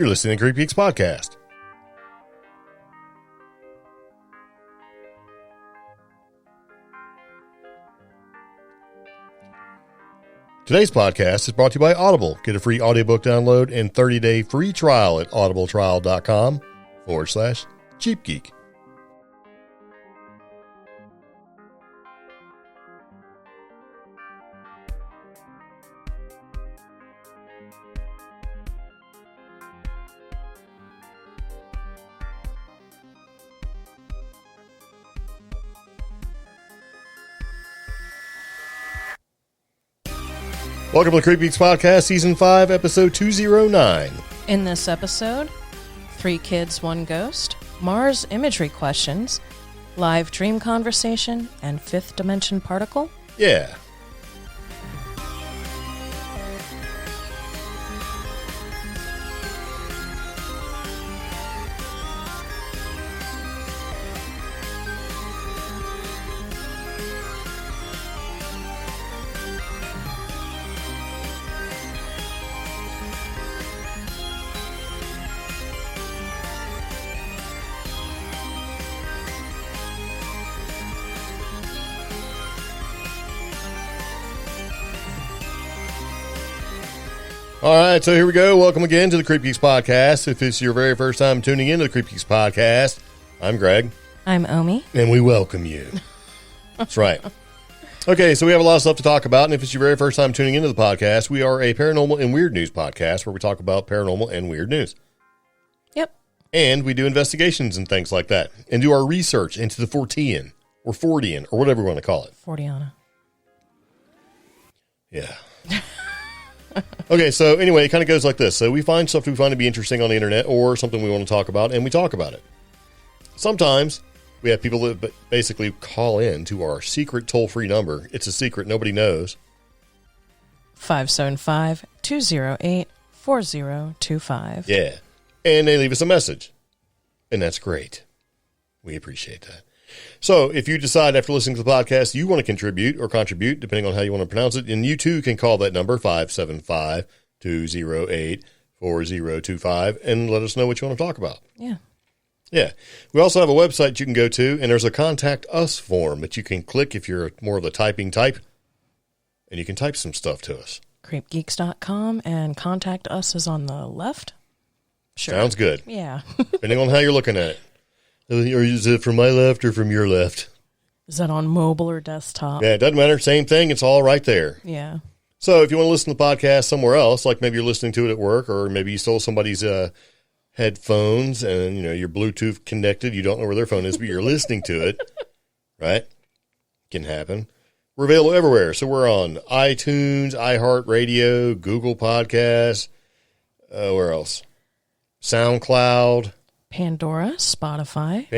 You're listening to CreepGeeks Podcast. Today's podcast is brought to you by Audible. Get a free audiobook download and 30-day free trial at audibletrial.com/CheapGeek. Welcome to the CreepGeeks Podcast, Season 5, Episode 209. In this episode, 3 kids, 1 ghost, Mars Imagery Questions, live dream conversation, and 5th dimension particle. Yeah. All right, so here we go. Welcome again to the CreepGeeks Podcast. If it's your very first time tuning into the CreepGeeks Podcast, I'm Greg. I'm Omi. And we welcome you. That's right. Okay, so we have a lot of stuff to talk about, and if it's your very first time tuning into the podcast, we are a paranormal and weird news podcast where we talk about paranormal and weird news. Yep. And we do investigations and things like that, and do our research into the FORTEAN, or FORTEAN, or whatever we want to call it. Fortiana. Yeah. Okay, so anyway, it kind of goes like this. So we find stuff we find to be interesting on the internet or something we want to talk about, and we talk about it. Sometimes we have people that basically call in to our secret toll-free number. It's a secret. Nobody knows. 575-208-4025. Yeah. And they leave us a message. And that's great. We appreciate that. So if you decide after listening to the podcast you want to contribute, depending on how you want to pronounce it, and you too can call that number, 575-208-4025, and let us know what you want to talk about. Yeah. Yeah. We also have a website you can go to, and there's a Contact Us form that you can click if you're more of the typing type, and you can type some stuff to us. CreepGeeks.com, and Contact Us is on the left. Sure. Sounds good. Yeah. Depending on how you're looking at it. Or is it from my left or from your left? Is that on mobile or desktop? Yeah, it doesn't matter. Same thing. It's all right there. Yeah. So if you want to listen to the podcast somewhere else, like maybe you're listening to it at work, or maybe you stole somebody's headphones and you're Bluetooth connected, you don't know where their phone is, but you're listening to it, right? Can happen. We're available everywhere. So we're on iTunes, iHeartRadio, Google Podcasts, where else? SoundCloud. Pandora, Spotify.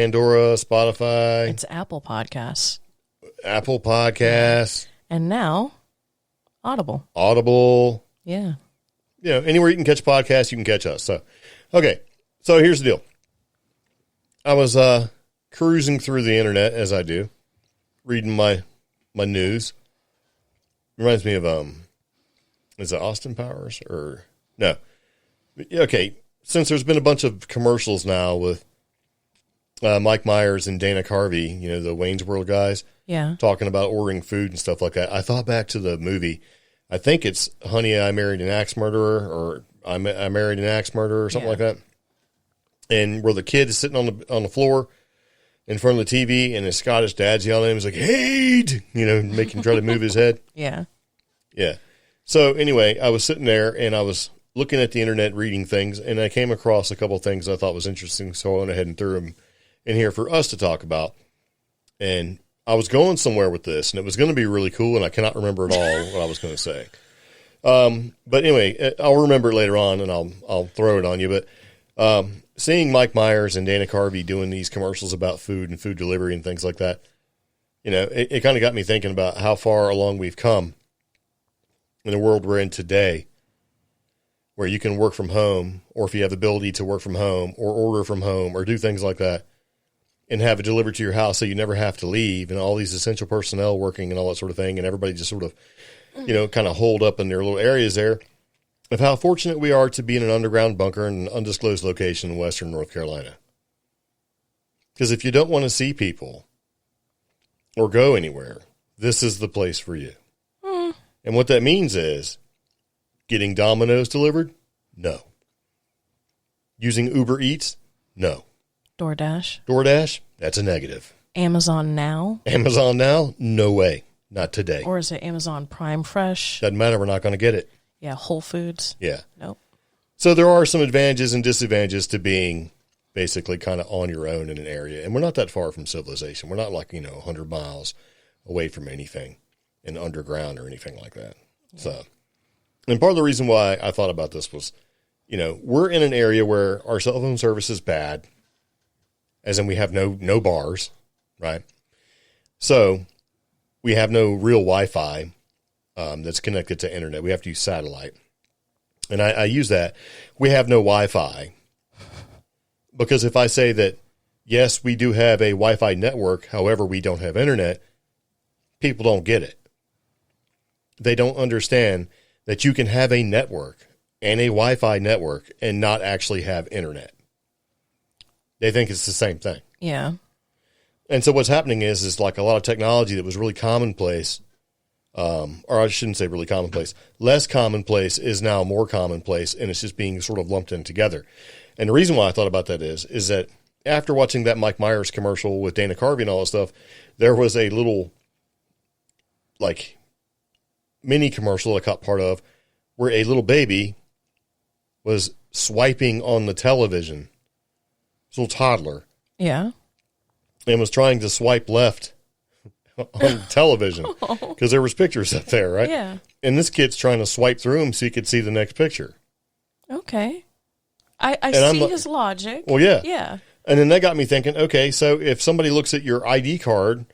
It's Apple Podcasts. And now, Audible. Yeah. Anywhere you can catch podcasts, you can catch us. So, okay. So here's the deal. I was cruising through the internet, as I do, reading my news. Reminds me of, is it Austin Powers or no? Okay. Since there's been a bunch of commercials now with Mike Myers and Dana Carvey, the Wayne's World guys, talking about ordering food and stuff like that, I thought back to the movie. I think it's Honey, I Married an Axe Murderer, or I Married an Axe Murderer, or something like that. And where the kid is sitting on the floor in front of the TV, and his Scottish dad's yelling at him, he's like, "Hey!" Make him try to move his head. Yeah. Yeah. So anyway, I was sitting there, and I was looking at the internet, reading things, and I came across a couple of things I thought was interesting, so I went ahead and threw them in here for us to talk about. And I was going somewhere with this, and it was going to be really cool, and I cannot remember at all what I was going to say. But anyway, I'll remember it later on, and I'll throw it on you. But seeing Mike Myers and Dana Carvey doing these commercials about food and food delivery and things like that, it kind of got me thinking about how far along we've come in the world we're in today, where you can work from home, or if you have the ability to work from home or order from home or do things like that and have it delivered to your house so you never have to leave, and all these essential personnel working and all that sort of thing, and everybody just sort of, kind of holed up in their little areas there. of how fortunate we are to be in an underground bunker in an undisclosed location in western North Carolina. Because if you don't want to see people or go anywhere, this is the place for you. And what that means is getting Domino's delivered? No. Using Uber Eats? No. DoorDash? That's a negative. Amazon Now? Amazon Now? No way. Not today. Or is it Amazon Prime Fresh? Doesn't matter. We're not going to get it. Yeah, Whole Foods? Yeah. Nope. So there are some advantages and disadvantages to being basically kind of on your own in an area. And we're not that far from civilization. We're not like, 100 miles away from anything and underground or anything like that. Yeah. So, and part of the reason why I thought about this was, we're in an area where our cell phone service is bad, as in we have no bars, right? So we have no real Wi-Fi that's connected to internet. We have to use satellite. And I use that. We have no Wi-Fi. Because if I say that, yes, we do have a Wi-Fi network, however, we don't have internet, people don't get it. They don't understand that you can have a network and a Wi-Fi network and not actually have internet. They think it's the same thing. Yeah. And so what's happening is like a lot of technology that was really commonplace, or I shouldn't say really commonplace, less commonplace is now more commonplace, and it's just being sort of lumped in together. And the reason why I thought about that is that after watching that Mike Myers commercial with Dana Carvey and all that stuff, there was a little, like, mini commercial I caught part of where a little baby was swiping on the television. This little toddler. Yeah. And was trying to swipe left on television because there was pictures up there, right? Yeah. And this kid's trying to swipe through them so he could see the next picture. Okay. I see his logic. Well, yeah. Yeah. And then that got me thinking, okay, so if somebody looks at your ID card,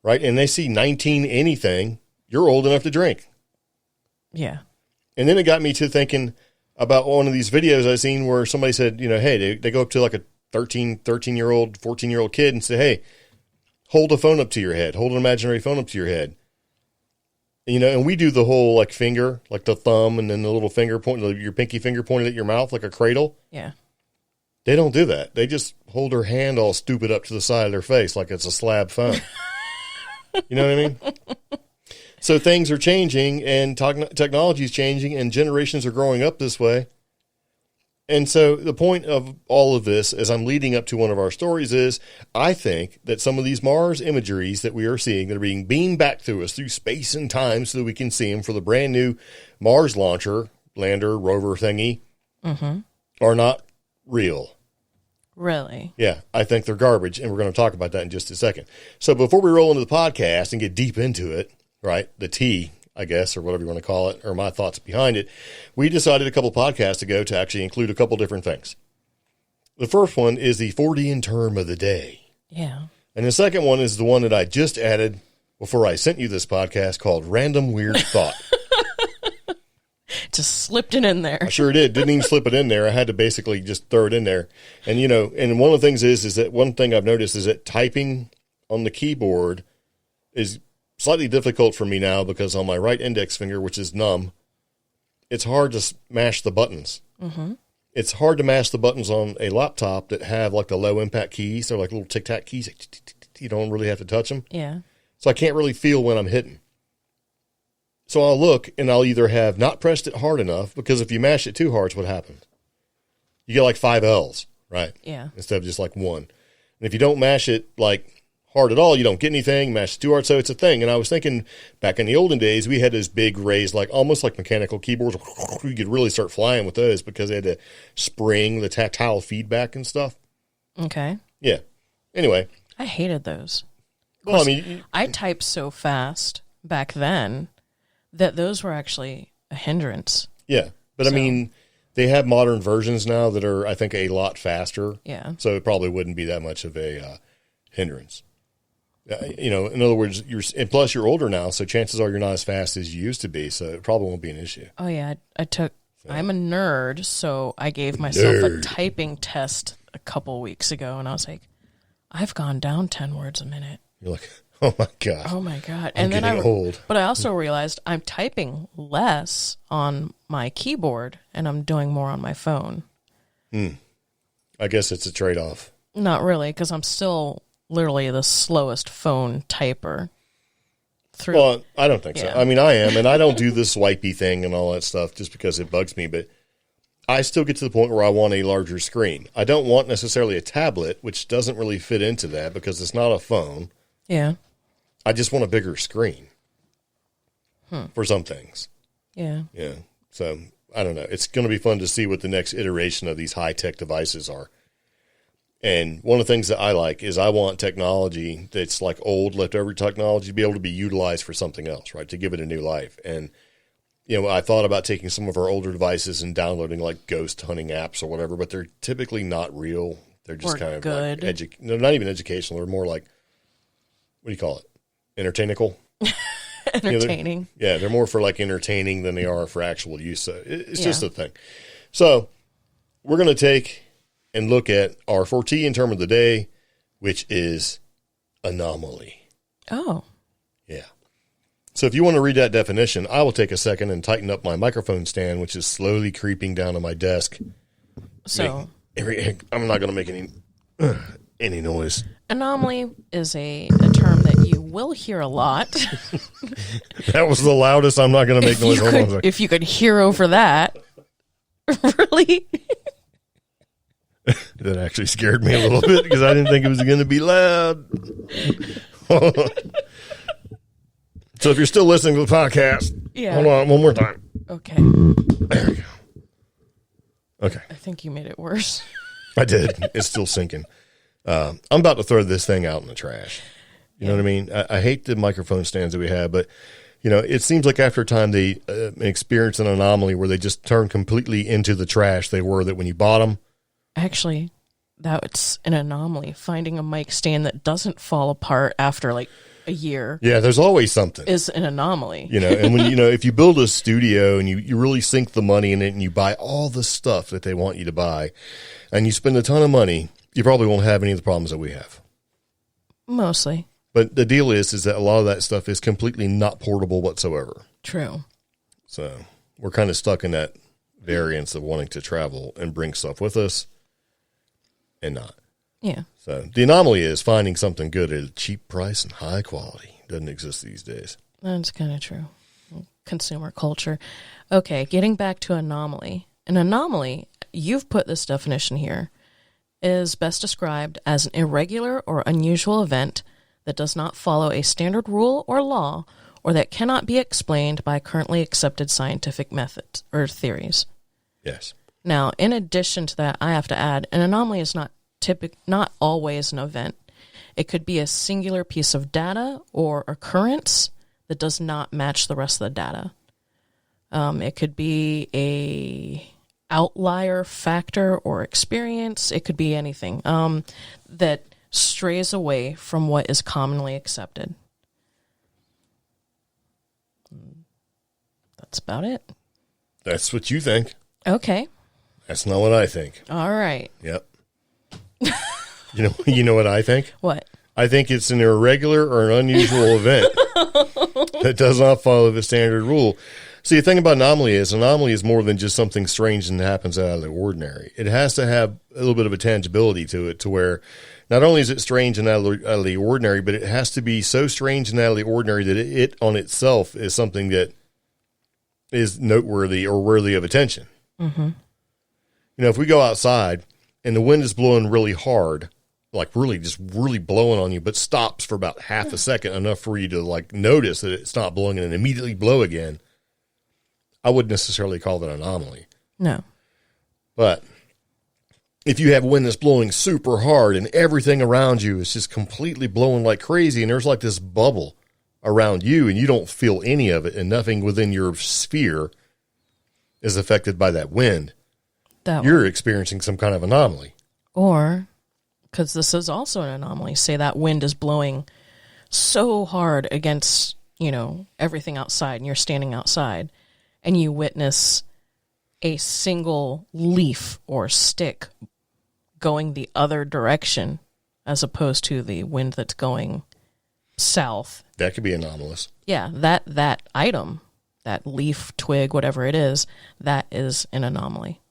right, and they see 19 anything, you're old enough to drink. Yeah. And then it got me to thinking about one of these videos I seen where somebody said, hey, they go up to like a 13-year-old, 14-year-old kid and say, hey, hold a phone up to your head. Hold an imaginary phone up to your head. And we do the whole like finger, like the thumb and then the little finger pointing, your pinky finger pointed at your mouth like a cradle. Yeah. They don't do that. They just hold their hand all stupid up to the side of their face like it's a slab phone. You know what I mean? So things are changing and technology is changing and generations are growing up this way. And so the point of all of this, as I'm leading up to one of our stories, is I think that some of these Mars imageries that we are seeing that are being beamed back through us through space and time so that we can see them for the brand new Mars launcher, lander, rover thingy, are not real. Really? Yeah, I think they're garbage, and we're going to talk about that in just a second. So before we roll into the podcast and get deep into it, right, the tea, I guess, or whatever you want to call it, or my thoughts behind it, we decided a couple podcasts ago to actually include a couple different things. The first one is the FORTEAN term of the day. Yeah. And the second one is the one that I just added before I sent you this podcast called Random Weird Thought. Just slipped it in there. I sure did. Didn't even slip it in there. I had to basically just throw it in there. And, and one of the things is that one thing I've noticed is that typing on the keyboard is slightly difficult for me now because on my right index finger, which is numb, it's hard to mash the buttons. Mm-hmm. It's hard to mash the buttons on a laptop that have like the low impact keys. They're like little tic-tac keys. You don't really have to touch them. Yeah. So I can't really feel when I'm hitting. So I'll look and I'll either have not pressed it hard enough, because if you mash it too hard, what happens? You get like 5 L's, right? Yeah. Instead of just like one. And if you don't mash it like hard at all, you don't get anything. Mash it too hard, so it's a thing. And I was thinking back in the olden days, we had those big raised, like almost like mechanical keyboards. You could really start flying with those because they had to spring the tactile feedback and stuff. Okay. Yeah. Anyway. I hated those. Well, I mean, I typed so fast back then that those were actually a hindrance. Yeah. But I mean, they have modern versions now that are, I think, a lot faster. Yeah. So it probably wouldn't be that much of a hindrance. In other words, and plus you're older now, so chances are you're not as fast as you used to be, so it probably won't be an issue. Oh, yeah. I'm a nerd, so I gave myself a typing test a couple weeks ago, and I was like, I've gone down 10 words a minute. You're like, Oh my God. Oh my God. I'm And then getting old. But I also realized I'm typing less on my keyboard and I'm doing more on my phone. I guess it's a trade-off. Not really, because I'm still literally the slowest phone typer. Well, I don't think so. Yeah. I mean, I am, and I don't do the swipey thing and all that stuff just because it bugs me, but I still get to the point where I want a larger screen. I don't want necessarily a tablet, which doesn't really fit into that because it's not a phone. Yeah. I just want a bigger screen for some things. Yeah. Yeah. So, I don't know. It's going to be fun to see what the next iteration of these high-tech devices are. And one of the things that I like is I want technology that's like old leftover technology to be able to be utilized for something else, right? To give it a new life. And, you know, I thought about taking some of our older devices and downloading like ghost hunting apps or whatever, but they're typically not real. They're just kind of good. like they're not even educational. They're more like, what do you call it? Entertainical? Entertaining. They're more for like entertaining than they are for actual use. So it's just a thing. So we're going to take and look at our FORTEAN term of the day, which is anomaly. Oh. Yeah. So if you want to read that definition, I will take a second and tighten up my microphone stand, which is slowly creeping down on my desk. So I'm not going to make any noise. Anomaly is a term that you will hear a lot. That was the loudest. I'm not going to make noise. Hold on a second. If you could hear over that. Really? That actually scared me a little bit because I didn't think it was going to be loud. So if you're still listening to the podcast, hold on one more time. Okay. There we go. Okay. I think you made it worse. I did. It's still sinking. I'm about to throw this thing out in the trash. You know what I mean? I hate the microphone stands that we have, but, you know, it seems like after a time they experience an anomaly where they just turn completely into the trash they were that when you bought them. Actually, that's an anomaly. Finding a mic stand that doesn't fall apart after like a year. Yeah, there's always something. Is an anomaly. You know, and when if you build a studio and you really sink the money in it and you buy all the stuff that they want you to buy and you spend a ton of money, you probably won't have any of the problems that we have. Mostly. But the deal is that a lot of that stuff is completely not portable whatsoever. True. So we're kind of stuck in that variance of wanting to travel and bring stuff with us. And not. Yeah. So the anomaly is finding something good at a cheap price and high quality. Doesn't exist these days. That's kind of true. Consumer culture. Okay, getting back to anomaly. An anomaly, you've put this definition here, is best described as an irregular or unusual event that does not follow a standard rule or law or that cannot be explained by currently accepted scientific methods or theories. Yes. Now, in addition to that, I have to add, an anomaly is not always an event. It could be a singular piece of data or occurrence that does not match the rest of the data. It could be a outlier factor or experience. It could be anything that strays away from what is commonly accepted. That's about it. That's what you think. Okay. That's not what I think. All right. Yep. You know what I think? What? I think it's an irregular or an unusual event that does not follow the standard rule. See, the thing about anomaly is more than just something strange and happens out of the ordinary. It has to have a little bit of a tangibility to it, to where not only is it strange and out of the ordinary, but it has to be so strange and out of the ordinary that it on itself is something that is noteworthy or worthy of attention. Mm-hmm. You know, if we go outside and the wind is blowing really hard, like really blowing on you, but stops for about half a second, enough for you to like notice that it's not blowing and immediately blow again, I wouldn't necessarily call that an anomaly. No. But if you have wind that's blowing super hard and everything around you is just completely blowing like crazy and there's like this bubble around you and you don't feel any of it and nothing within your sphere is affected by that wind, you're experiencing some kind of anomaly. Or, because this is also an anomaly, say that wind is blowing so hard against, everything outside and you're standing outside and you witness a single leaf or stick going the other direction as opposed to the wind that's going south. That could be anomalous. Yeah, that item, that leaf, twig, whatever it is, that is an anomaly.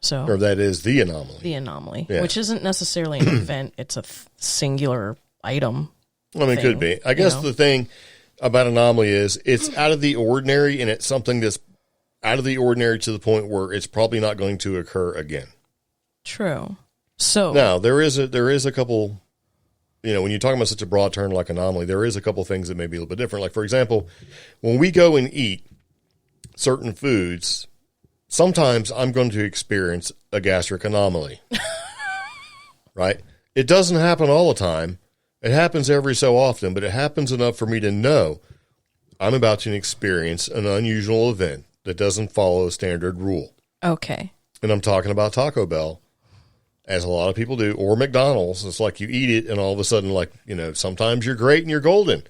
So, or that is the anomaly. The anomaly, Yeah. which isn't necessarily an event. It's a singular item. I mean, it could be. I guess the thing about anomaly is it's out of the ordinary, and it's something that's out of the ordinary to the point where it's probably not going to occur again. True. So now there is a couple, when you're talking about such a broad term like anomaly, there is a couple things that may be a little bit different. Like, for example, when we go and eat certain foods, sometimes I'm going to experience a gastric anomaly, right? It doesn't happen all the time. It happens every so often, but it happens enough for me to know I'm about to experience an unusual event that doesn't follow a standard rule. Okay. And I'm talking about Taco Bell, as a lot of people do, or McDonald's. It's like you eat it, and all of a sudden, sometimes you're great and you're golden.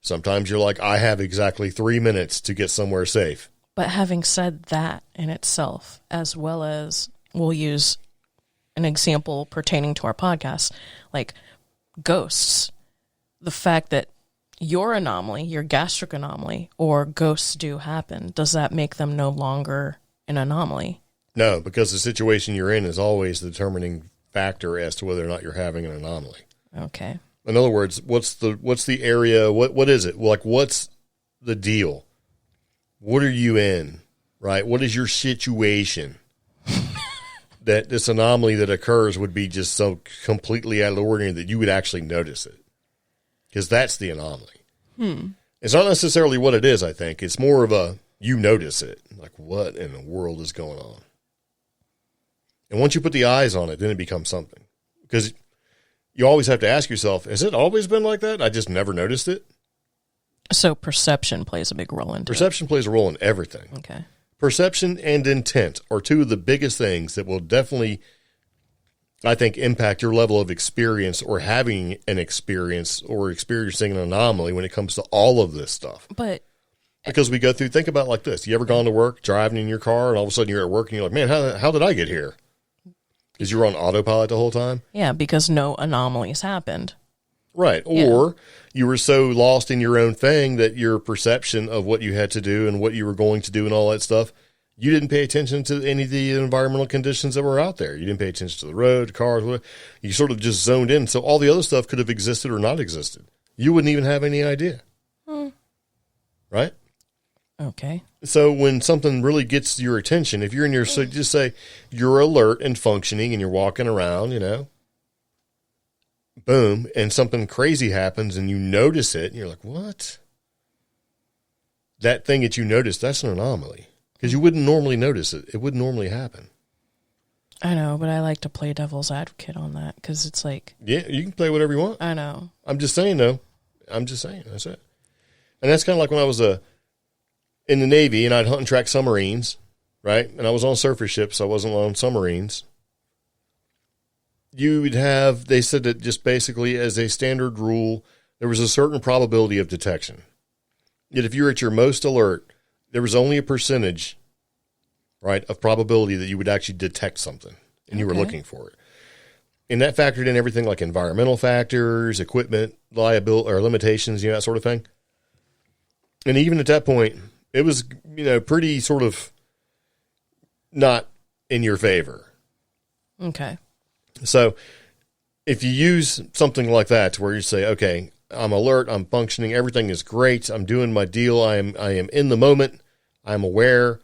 Sometimes you're like, I have exactly 3 minutes to get somewhere safe. But having said that in itself, as well as we'll use an example pertaining to our podcast, like ghosts, the fact that your anomaly, your gastric anomaly, or ghosts do happen, does that make them no longer an anomaly? No, because the situation you're in is always the determining factor as to whether or not you're having an anomaly. Okay. In other words, what's the area? What is it? Like, what's the deal? What are you in? Right? What is your situation? That this anomaly that occurs would be just so completely out of the ordinary that you would actually notice it. Because that's the anomaly. It's not necessarily what it is, I think. It's more of you notice it. Like, what in the world is going on? And once you put the eyes on it, then it becomes something. Because you always have to ask yourself, has it always been like that? I just never noticed it? So perception plays a big role in it. Perception plays a role in everything. Okay. Perception and intent are two of the biggest things that will definitely, I think, impact your level of experience or having an experience or experiencing an anomaly when it comes to all of this stuff. But because we go through, think about it like this. You ever gone to work, driving in your car, and all of a sudden you're at work and you're like, man, how did I get here? Because you were on autopilot the whole time? Yeah, because no anomalies happened. Right. Or you were so lost in your own thing that your perception of what you had to do and what you were going to do and all that stuff, you didn't pay attention to any of the environmental conditions that were out there. You didn't pay attention to the road, cars, whatever. You sort of just zoned in. So all the other stuff could have existed or not existed. You wouldn't even have any idea. Right? Okay. So when something really gets your attention, if you're in your, so just say you're alert and functioning and you're walking around, boom, and something crazy happens and you notice it and you're like, what? That thing that you noticed, that's an anomaly. Because you wouldn't normally notice it. It wouldn't normally happen. I know, but I like to play devil's advocate on that because it's like... Yeah, you can play whatever you want. I know. I'm just saying, though. That's it. And that's kind of like when I was in the Navy and I'd hunt and track submarines, right? And I was on surface ships. I wasn't on submarines. You would have, they said that just basically as a standard rule, there was a certain probability of detection. Yet if you're at your most alert, there was only a percentage, right, of probability that you would actually detect something and you were looking for it. And that factored in everything like environmental factors, equipment, liability or limitations, that sort of thing. And even at that point, it was, pretty sort of not in your favor. Okay. So if you use something like that to where you say, okay, I'm alert, I'm functioning, everything is great, I'm doing my deal, I am in the moment, I'm aware,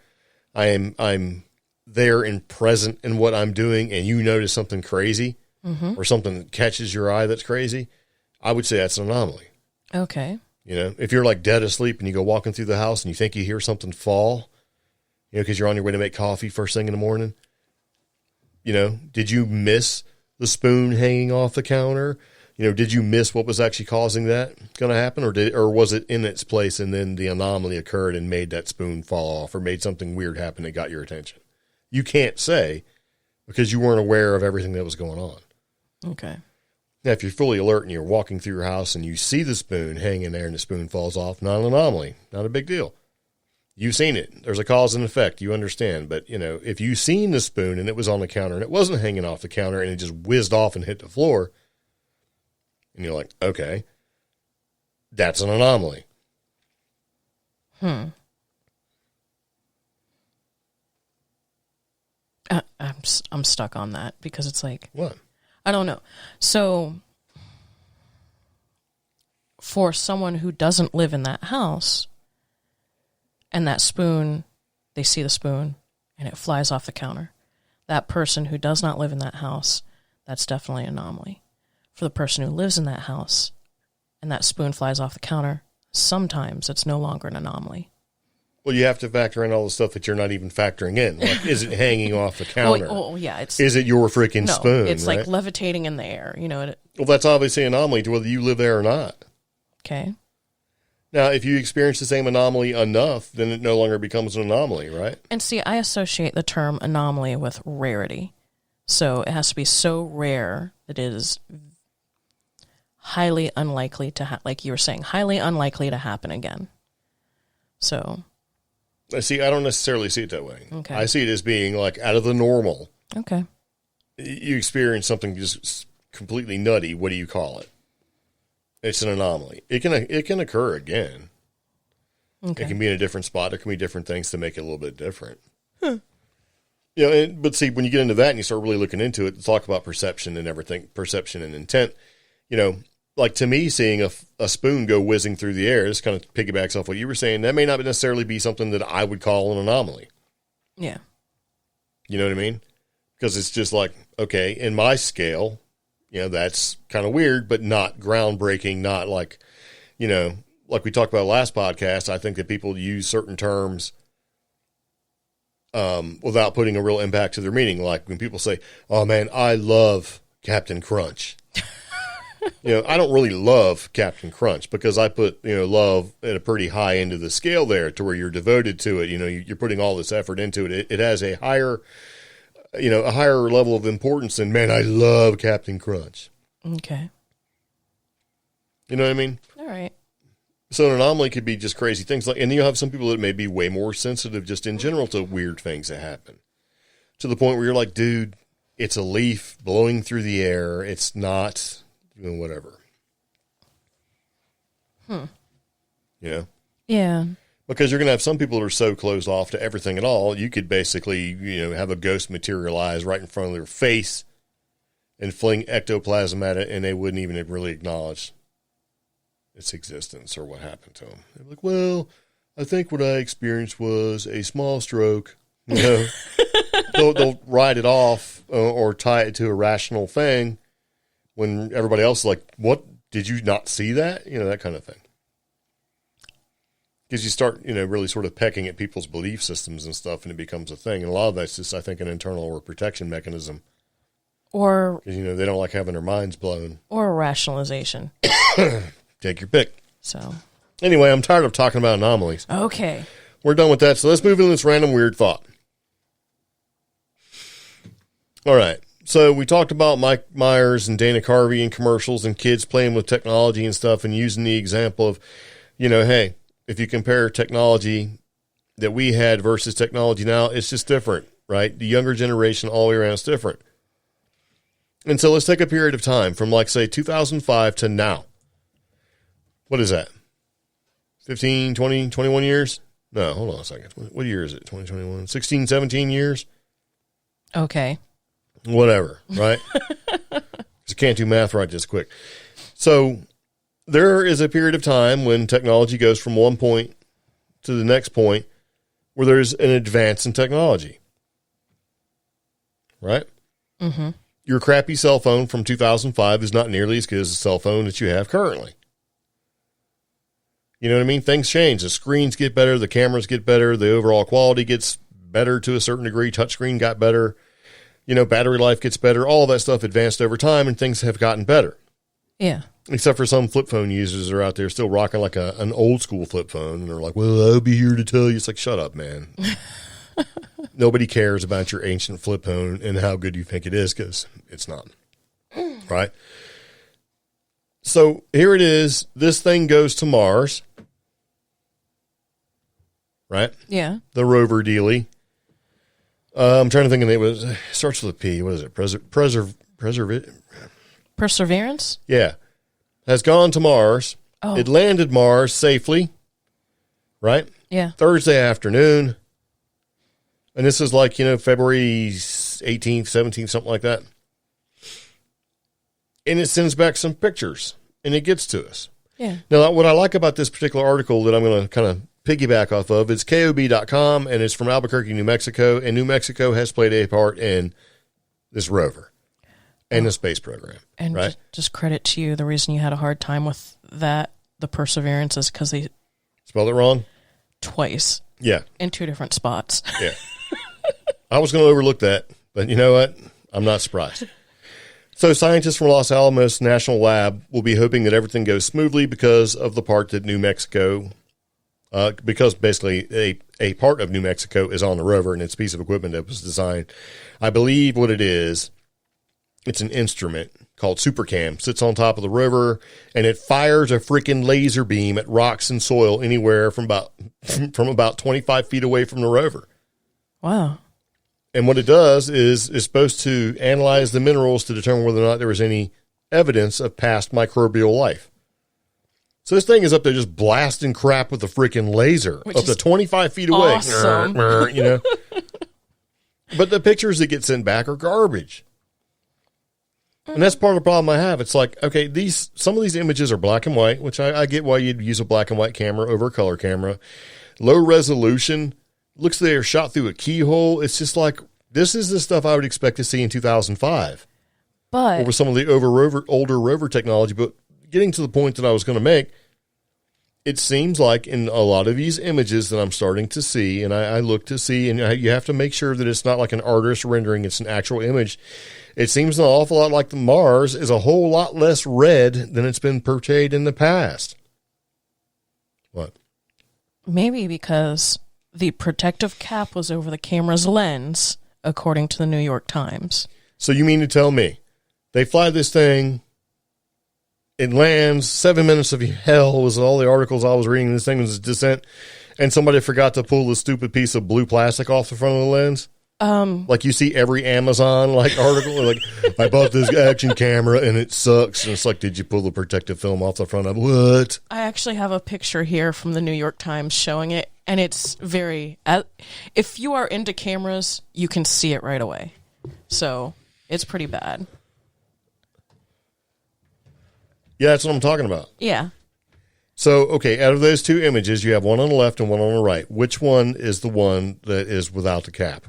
I'm there and present in what I'm doing, and you notice something crazy or something that catches your eye that's crazy, I would say that's an anomaly. Okay. If you're like dead asleep and you go walking through the house and you think you hear something fall, because you're on your way to make coffee first thing in the morning, did you miss the spoon hanging off the counter? Did you miss what was actually causing that going to happen? Or was it in its place and then the anomaly occurred and made that spoon fall off or made something weird happen that got your attention? You can't say because you weren't aware of everything that was going on. Okay. Now, if you're fully alert and you're walking through your house and you see the spoon hanging there and the spoon falls off, not an anomaly, not a big deal. You've seen it. There's a cause and effect. You understand. But, if you've seen the spoon and it was on the counter and it wasn't hanging off the counter and it just whizzed off and hit the floor, and you're like, okay, That's an anomaly. I'm stuck on that because it's like, What? I don't know. So for someone who doesn't live in that house and that spoon, they see the spoon and it flies off the counter. That person who does not live in that house, that's definitely an anomaly. For the person who lives in that house and that spoon flies off the counter, sometimes it's no longer an anomaly. Well, you have to factor in all the stuff that you're not even factoring in. Like, is it hanging off the counter? Oh, yeah. Is it your freaking spoon? It's right? like levitating in the air. Well, that's obviously an anomaly to whether you live there or not. Okay. Now, if you experience the same anomaly enough, then it no longer becomes an anomaly, right? And see, I associate the term anomaly with rarity. So it has to be so rare that it is highly unlikely to, like you were saying, highly unlikely to happen again. So. See, I don't necessarily see it that way. Okay. I see it as being like out of the normal. Okay. You experience something just completely nutty. What do you call it? It's an anomaly. It can occur again. Okay. It can be in a different spot. There can be different things to make it a little bit different. You know, but see, when you get into that and you start really looking into it, talk about perception and everything, perception and intent. You know, like to me, seeing a spoon go whizzing through the air, this kind of piggybacks off what you were saying. That may not necessarily be something that I would call an anomaly. Yeah. You know what I mean? Because it's just like, okay, in my scale, you know, that's kind of weird, but not groundbreaking, not like, you know, like we talked about last podcast. I think that people use certain terms without putting a real impact to their meaning. Like when people say, oh man, I love Captain Crunch. You know, I don't really love Captain Crunch because I put, you know, love at a pretty high end of the scale there to where you're devoted to it. You know, you're putting all this effort into it. It has a higher, you know, a higher level of importance than, man, I love Captain Crunch. Okay. You know what I mean? All right. So an anomaly could be just crazy things like, and you have some people that may be way more sensitive just in general to weird things that happen to the point where you're like, dude, it's a leaf blowing through the air. It's not, you know, whatever. You know? Yeah. Because you're going to have some people that are so closed off to everything at all, you could basically, you know, have a ghost materialize right in front of their face and fling ectoplasm at it, and they wouldn't even really acknowledge its existence or what happened to them. They're like, well, I think what I experienced was a small stroke. You know, they'll write it off or tie it to a rational thing when everybody else is like, what, did you not see that? You know, that kind of thing. Because you start, you know, really sort of pecking at people's belief systems and stuff, and it becomes a thing. And a lot of that's just, I think, an internal or protection mechanism. Or, because, you know, they don't like having their minds blown. Or a rationalization. Take your pick. So. Anyway, I'm tired of talking about anomalies. Okay. We're done with that. So let's move into this random weird thought. All right. So we talked about Mike Myers and Dana Carvey and commercials and kids playing with technology and stuff and using the example of, you know, hey, if you compare technology that we had versus technology now, it's just different, right? The younger generation all the way around is different. And so let's take a period of time from, like, say, 2005 to now. What is that? 15, 20, 21 years? No, hold on a second. What year is it? 2021? 16, 17 years? Okay. Whatever, right? Because I can't do math right this quick. So there is a period of time when technology goes from one point to the next point where there's an advance in technology. Right? Mm-hmm. Your crappy cell phone from 2005 is not nearly as good as the cell phone that you have currently. You know what I mean? Things change. The screens get better. The cameras get better. The overall quality gets better to a certain degree. Touchscreen got better. You know, battery life gets better. All of that stuff advanced over time, and things have gotten better. Yeah. Except for some flip phone users that are out there still rocking like an old school flip phone. And they're like, well, I'll be here to tell you. It's like, shut up, man. Nobody cares about your ancient flip phone and how good you think it is, because it's not. Right? So here it is. This thing goes to Mars. Right? Yeah. The Rover dealie. I'm trying to think of the name. It starts with a P. What is it? Perseverance? Perseverance? Yeah. Has gone to Mars, Oh. It landed Mars safely, right? Yeah. Thursday afternoon. And this is like, February 18th, 17th, something like that. And it sends back some pictures, and it gets to us. Yeah. Now, what I like about this particular article that I'm going to kind of piggyback off of, it's KOB.com, and it's from Albuquerque, New Mexico, and New Mexico has played a part in this rover and the space program. And right? just credit to you, the reason you had a hard time with that, the Perseverance, is because they spelled it wrong? Twice. Yeah. In 2 different spots. Yeah. I was going to overlook that, but you know what? I'm not surprised. So scientists from Los Alamos National Lab will be hoping that everything goes smoothly because of the part that New Mexico, because basically a part of New Mexico is on the rover and it's a piece of equipment that was designed. I believe what it is, it's an instrument called SuperCam, sits on top of the rover, and it fires a freaking laser beam at rocks and soil anywhere from about 25 feet away from the rover. Wow. And what it does is it's supposed to analyze the minerals to determine whether or not there was any evidence of past microbial life. So this thing is up there just blasting crap with a freaking laser up to 25 feet away. Awesome. But the pictures that get sent back are garbage. And that's part of the problem I have. It's like, okay, some of these images are black and white, which I get why you'd use a black and white camera over a color camera. Low resolution. Looks like they're shot through a keyhole. It's just like, this is the stuff I would expect to see in 2005. But over some of the older rover technology. But getting to the point that I was going to make, it seems like in a lot of these images that I'm starting to see, and I look to see, and you have to make sure that it's not like an artist rendering, it's an actual image. It seems an awful lot like the Mars is a whole lot less red than it's been portrayed in the past. What? Maybe because the protective cap was over the camera's lens, according to the New York Times. So you mean to tell me they fly this thing, it lands, 7 minutes of hell was all the articles I was reading, this thing was a descent, and somebody forgot to pull the stupid piece of blue plastic off the front of the lens? Like you see every Amazon article, like, I bought this action camera and it sucks. And it's like, did you pull the protective film off the front of what? I actually have a picture here from the New York Times showing it, and it's very, if you are into cameras, you can see it right away. So it's pretty bad. Yeah, that's what I'm talking about. Yeah. So, okay, out of those 2 images, you have one on the left and one on the right. Which one is the one that is without the cap?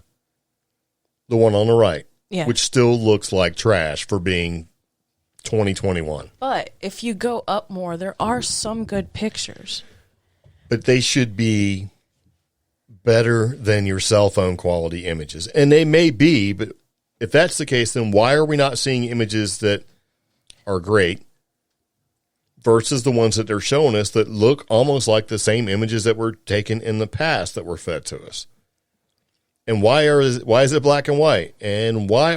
The one on the right, yeah, which still looks like trash for being 2021. But if you go up more, there are some good pictures. But they should be better than your cell phone quality images. And they may be, but if that's the case, then why are we not seeing images that are great versus the ones that they're showing us that look almost like the same images that were taken in the past that were fed to us? And why is it black and white? And why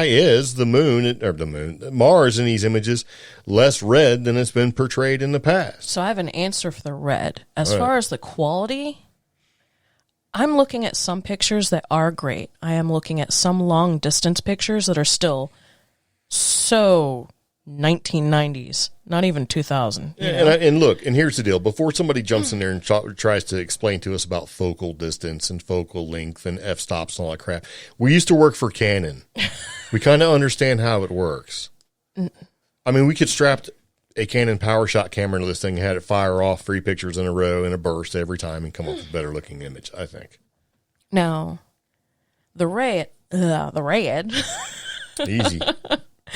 is Mars in these images less red than it's been portrayed in the past? So I have an answer for the red. As far as the quality, I'm looking at some pictures that are great. I am looking at some long distance pictures that are still so 1990s, not even 2000. And look, and here's the deal. Before somebody jumps in there and tries to explain to us about focal distance and focal length and f-stops and all that crap, we used to work for Canon. We kind of understand how it works. I mean, we could strap a Canon PowerShot camera to this thing and had it fire off 3 pictures in a row in a burst every time and come up with a better looking image, I think. Now, the red. Easy.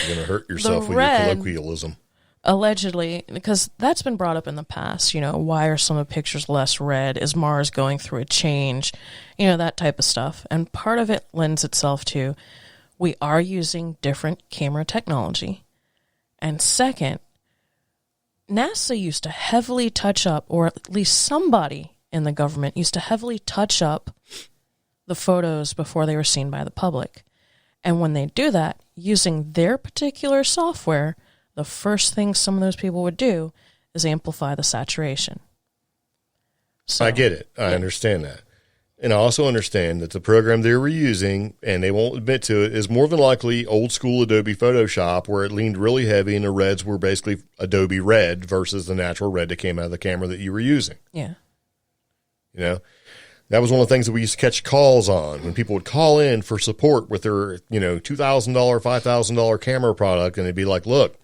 You're going to hurt yourself with your colloquialism. Allegedly, because that's been brought up in the past, why are some of the pictures less red? Is Mars going through a change? That type of stuff. And part of it lends itself to we are using different camera technology. And second, NASA used to heavily touch up, or at least somebody in the government used to heavily touch up the photos before they were seen by the public. And when they do that, using their particular software, the first thing some of those people would do is amplify the saturation. So, I get it. I understand that. and I also understand that the program they were using, and they won't admit to it, is more than likely old school Adobe Photoshop, where it leaned really heavy and the reds were basically Adobe red versus the natural red that came out of the camera that you were using. Yeah. You know, that was one of the things that we used to catch calls on when people would call in for support with their, $2,000, $5,000 camera product. And they'd be like, look,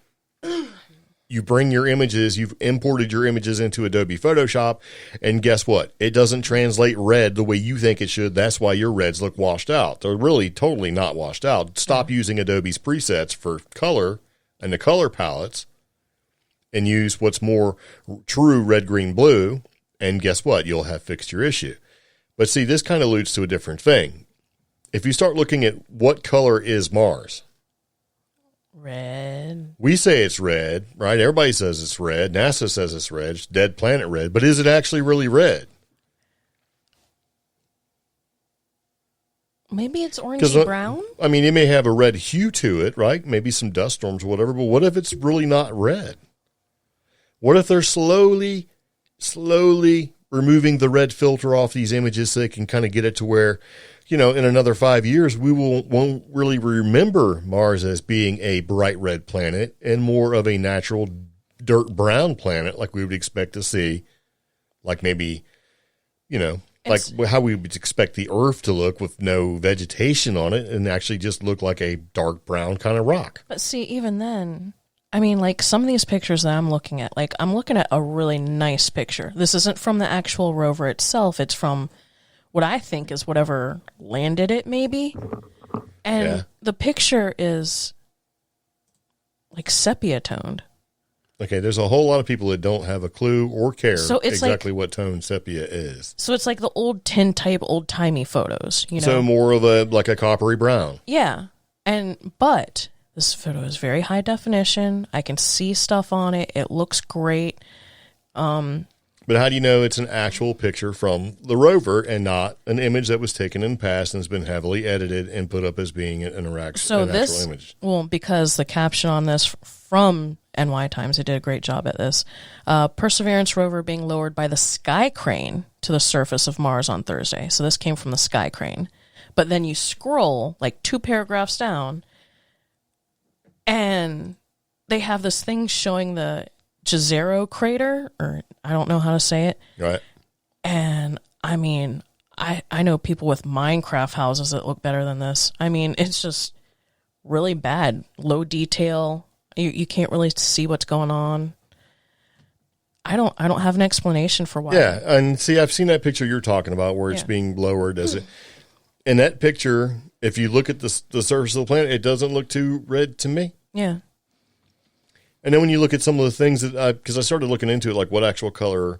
you bring your images, you've imported your images into Adobe Photoshop, and guess what? It doesn't translate red the way you think it should. That's why your reds look washed out. They're really totally not washed out. Stop using Adobe's presets for color and the color palettes and use what's more true red, green, blue, and guess what? You'll have fixed your issue. But see, this kind of alludes to a different thing. If you start looking at what color is Mars, red. We say it's red, right? Everybody says it's red. NASA says it's red. It's dead planet red. But is it actually really red? Maybe it's orangey brown? I mean, it may have a red hue to it, right? Maybe some dust storms or whatever. But what if it's really not red? What if they're slowly removing the red filter off these images so they can kind of get it to where, in another 5 years, we won't really remember Mars as being a bright red planet and more of a natural dirt brown planet like we would expect to see, like maybe, like how we would expect the Earth to look with no vegetation on it and actually just look like a dark brown kind of rock. But see, even then, I mean, like some of these pictures that I'm looking at, like I'm looking at a really nice picture. This isn't from the actual rover itself. It's from what I think is whatever landed it, maybe. And the picture is like sepia toned. Okay, there's a whole lot of people that don't have a clue or care exactly like, what tone sepia is. So it's like the old tin type, old-timey photos, So more of a coppery brown. Yeah. But this photo is very high definition. I can see stuff on it. It looks great. But how do you know it's an actual picture from the rover and not an image that was taken in the past and has been heavily edited and put up as being an actual image? Well, because the caption on this from NY Times, they did a great job at this. Perseverance rover being lowered by the sky crane to the surface of Mars on Thursday. So this came from the sky crane. But then you scroll like 2 paragraphs down and they have this thing showing the Jezero crater, or I don't know how to say it. Right. And I mean, I know people with Minecraft houses that look better than this. I mean, it's just really bad. Low detail. You can't really see what's going on. I don't have an explanation for why. Yeah, and see, I've seen that picture you're talking about where it's being lowered. In that picture, if you look at the surface of the planet, it doesn't look too red to me. Yeah. And then when you look at some of the things because I started looking into it, like what actual color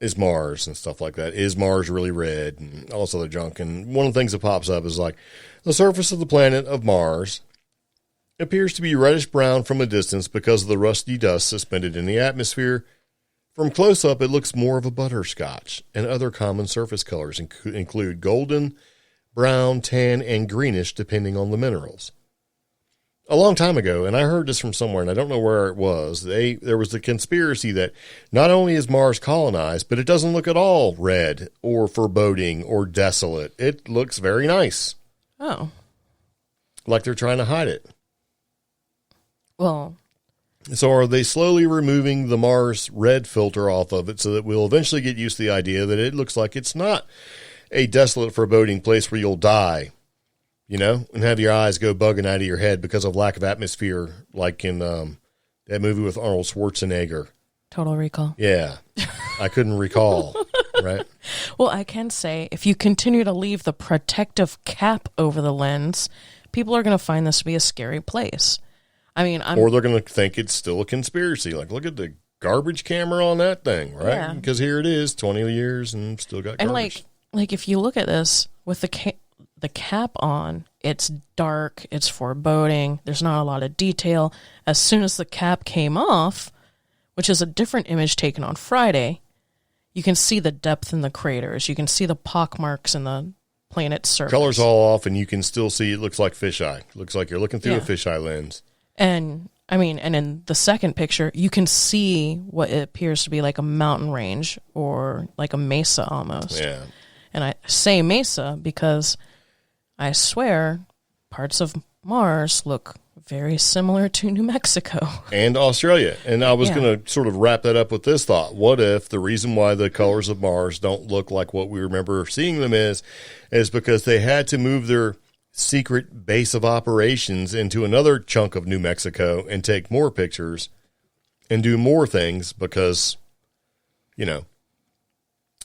is Mars and stuff like that. Is Mars really red and all this other junk? And one of the things that pops up is like the surface of the planet of Mars appears to be reddish brown from a distance because of the rusty dust suspended in the atmosphere. From close up, it looks more of a butterscotch, and other common surface colors include golden, brown, tan, and greenish, depending on the minerals. A long time ago, and I heard this from somewhere, and I don't know where it was, there was the conspiracy that not only is Mars colonized, but it doesn't look at all red or foreboding or desolate. It looks very nice. Oh. Like they're trying to hide it. Well. So are they slowly removing the Mars red filter off of it so that we'll eventually get used to the idea that it looks like it's not a desolate, foreboding place where you'll die? And have your eyes go bugging out of your head because of lack of atmosphere, like in that movie with Arnold Schwarzenegger. Total Recall. Yeah. I couldn't recall, right? Well, I can say, if you continue to leave the protective cap over the lens, people are going to find this to be a scary place. I mean, or they're going to think it's still a conspiracy. Like, look at the garbage camera on that thing, right? Yeah. Because here it is, 20 years and still got garbage. And like if you look at this with the cap on, it's dark, it's foreboding, there's not a lot of detail. As soon as the cap came off, which is a different image taken on Friday, you can see the depth in the craters. You can see the pock marks in the planet's surface. Color's all off, and you can still see it looks like fisheye. It looks like you're looking through a fisheye lens. And in the second picture, you can see what it appears to be like a mountain range or like a mesa almost. Yeah. And I say Mesa because I swear parts of Mars look very similar to New Mexico. And Australia. And I was going to sort of wrap that up with this thought. What if the reason why the colors of Mars don't look like what we remember seeing them is because they had to move their secret base of operations into another chunk of New Mexico and take more pictures and do more things because, you know,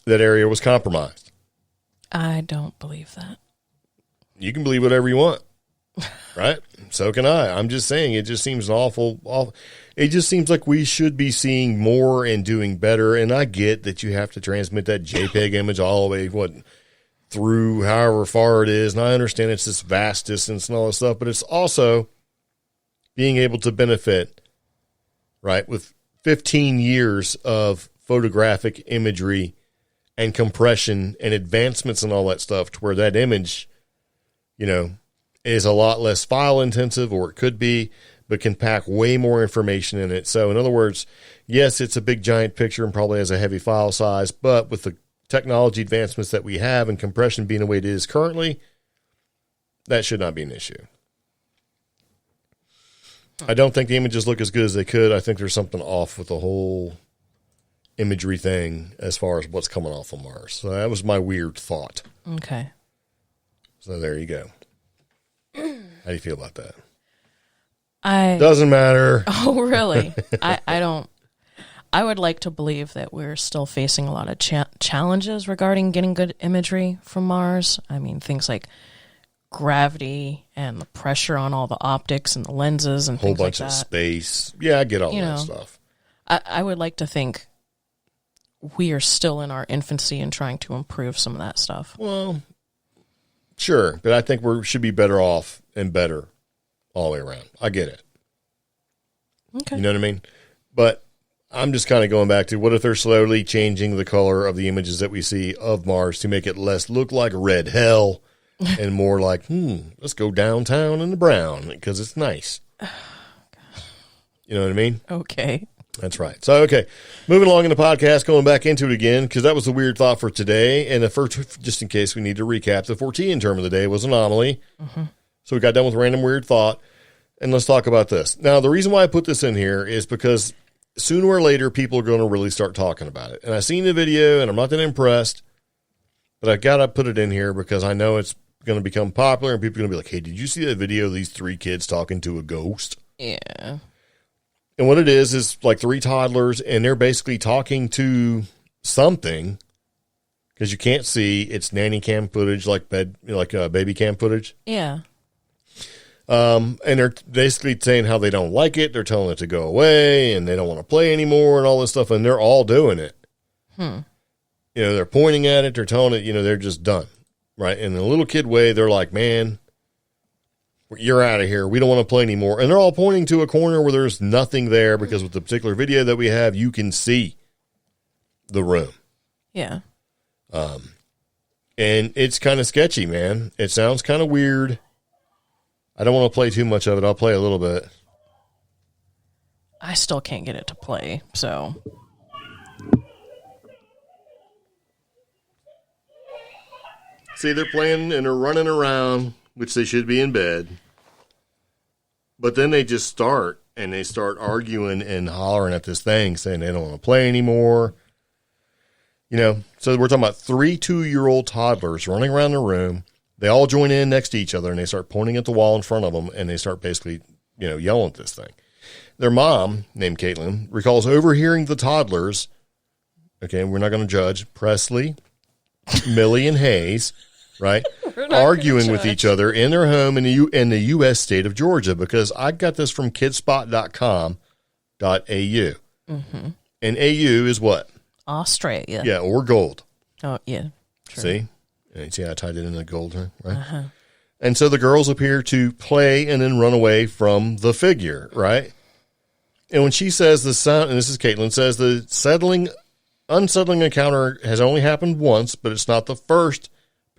that area was compromised. I don't believe that. You can believe whatever you want, right? So can I. I'm just saying it just seems awful. It just seems like we should be seeing more and doing better. And I get that you have to transmit that JPEG image all the way, through however far it is. And I understand it's this vast distance and all this stuff, but it's also being able to benefit, right, with 15 years of photographic imagery and compression and advancements and all that stuff to where that image, you know, is a lot less file intensive, or it could be, but can pack way more information in it. So in other words, yes, it's a big giant picture and probably has a heavy file size, but with the technology advancements that we have and compression being the way it is currently, that should not be an issue. I don't think the images look as good as they could. I think there's something off with the whole imagery thing as far as what's coming off of Mars. So that was my weird thought. Okay. So there you go. How do you feel about that? Doesn't matter. Oh, really? I don't. I would like to believe that we're still facing a lot of challenges regarding getting good imagery from Mars. I mean, things like gravity and the pressure on all the optics and the lenses and things like that. Whole bunch of space. Yeah, I get all that stuff. I would like to think we are still in our infancy in trying to improve some of that stuff. Well, sure, but I think we should be better off and better all the way around. I get it. Okay. You know what I mean? But I'm just kind of going back to, what if they're slowly changing the color of the images that we see of Mars to make it less look like red hell and more like, let's go downtown in the brown because it's nice. You know what I mean? Okay. That's right. So, okay, moving along in the podcast, going back into it again, because that was the weird thought for today. And the first, just in case we need to recap, the FORTEAN term of the day was Anomaly. Mm-hmm. So we got done with random weird thought. And let's talk about this. Now, the reason why I put this in here is because sooner or later, people are going to really start talking about it. And I've seen the video, and I'm not that impressed, but I got to put it in here because I know it's going to become popular, and people are going to be like, hey, did you see that video of these 3 kids talking to a ghost? Yeah. And what it is like 3 toddlers, and they're basically talking to something, because you can't see. It's nanny cam footage, like baby cam footage. Yeah. And they're basically saying how they don't like it. They're telling it to go away, and they don't want to play anymore, and all this stuff. And they're all doing it. You know, they're pointing at it. They're telling it. You know, they're just done, right? In a little kid way, they're like, "Man, you're out of here. We don't want to play anymore." And they're all pointing to a corner where there's nothing there, because with the particular video that we have, you can see the room. Yeah. And it's kind of sketchy, man. It sounds kind of weird. I don't want to play too much of it. I'll play a little bit. I still can't get it to play, so. See, they're playing and they're running around, which they should be in bed. But then they just start, and they start arguing and hollering at this thing, saying they don't want to play anymore. You know, so we're talking about 3 2-year-old toddlers running around the room. They all join in next to each other, and they start pointing at the wall in front of them, and they start basically, you know, yelling at this thing. Their mom, named Caitlin, recalls overhearing the toddlers, okay, we're not going to judge, Presley, Millie, and Hayes, right, arguing with each other in their home in the U.S. state of Georgia, because I got this from kidspot.com.au. Mm-hmm. And AU is what? Australia. Yeah, or gold. Oh, yeah. True. See? And see how I tied it in the gold, right? Uh-huh. And so the girls appear to play and then run away from the figure, right? And when she says the sound, and this is Caitlin, says the unsettling encounter has only happened once, but it's not the first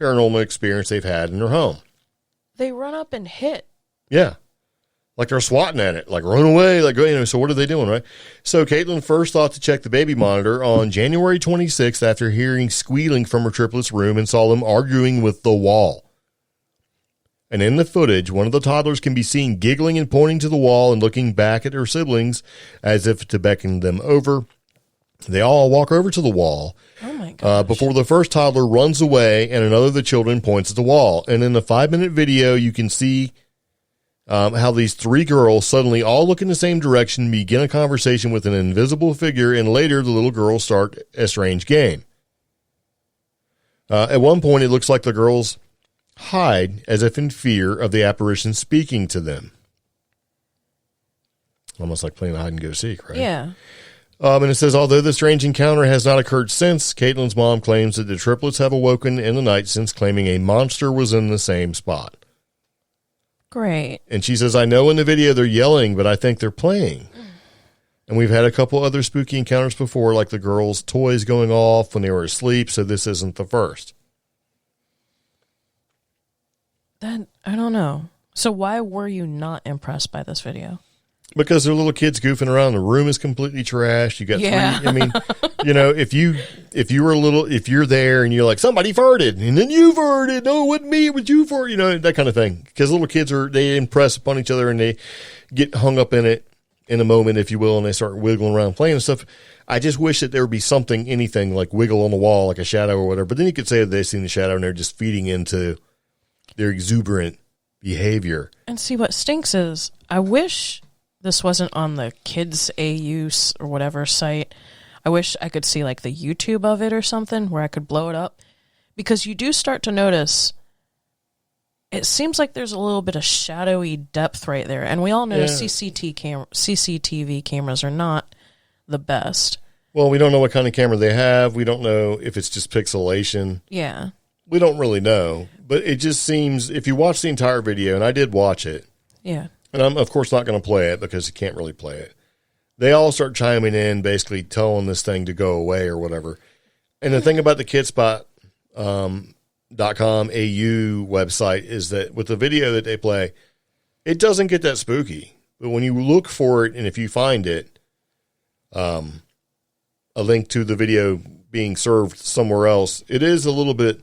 paranormal experience they've had in their home. They run up and hit. Yeah. like they're swatting at it, like run away, like, so what are they doing, right? So Caitlin first thought to check the baby monitor on January 26th after hearing squealing from her triplets' room and saw them arguing with the wall. And in the footage, one of the toddlers can be seen giggling and pointing to the wall and looking back at her siblings as if to beckon them over. They all walk over to the wall. Oh my gosh. Before the first toddler runs away and another of the children points at the wall. And in the 5-minute video, you can see how these 3 girls suddenly all look in the same direction, begin a conversation with an invisible figure, and later the little girls start a strange game. At one point, it looks like the girls hide as if in fear of the apparition speaking to them. Almost like playing hide and go seek, right? Yeah. And it says, although the strange encounter has not occurred since, Caitlin's mom claims that the triplets have awoken in the night since, claiming a monster was in the same spot. Great. And she says, I know in the video they're yelling, but I think they're playing. And we've had a couple other spooky encounters before, like the girls' toys going off when they were asleep, so this isn't the first. That, I don't know. So why were you not impressed by this video? Because they're little kids goofing around. The room is completely trashed. You got 3. I mean, if you're there and you're like, somebody farted and then you farted. No, it wasn't me. It was you farted. That kind of thing. Because little kids they impress upon each other and they get hung up in it in a moment, if you will, and they start wiggling around playing and stuff. I just wish that there would be anything like wiggle on the wall, like a shadow or whatever. But then you could say that they've seen the shadow and they're just feeding into their exuberant behavior. And see, what stinks is I wish this wasn't on the Kids AU or whatever site. I wish I could see like the YouTube of it or something where I could blow it up, because you do start to notice it seems like there's a little bit of shadowy depth right there. And we all know CCTV cameras are not the best. Well, we don't know what kind of camera they have. We don't know if it's just pixelation. Yeah. We don't really know, but it just seems, if you watch the entire video, and I did watch it. Yeah. And I'm, of course, not going to play it because you can't really play it. They all start chiming in, basically telling this thing to go away or whatever. And the thing about the kidspot.com AU website is that with the video that they play, it doesn't get that spooky. But when you look for it, and if you find it, a link to the video being served somewhere else, it is a little bit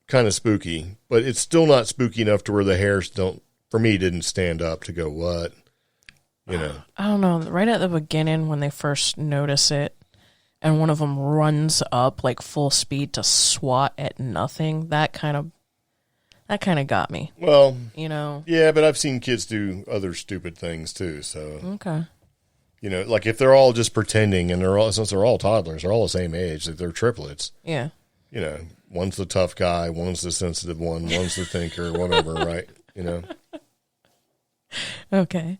kind of spooky, but it's still not spooky enough to where the hairs didn't stand up to go, what? I don't know. Right at the beginning when they first notice it and one of them runs up like full speed to swat at nothing, that kind of got me. Well, Yeah, but I've seen kids do other stupid things too, so. Okay. Like if they're all just pretending and since they're all toddlers, they're all the same age, they're triplets. Yeah. One's the tough guy, one's the sensitive one, one's the thinker, whatever, right? Okay.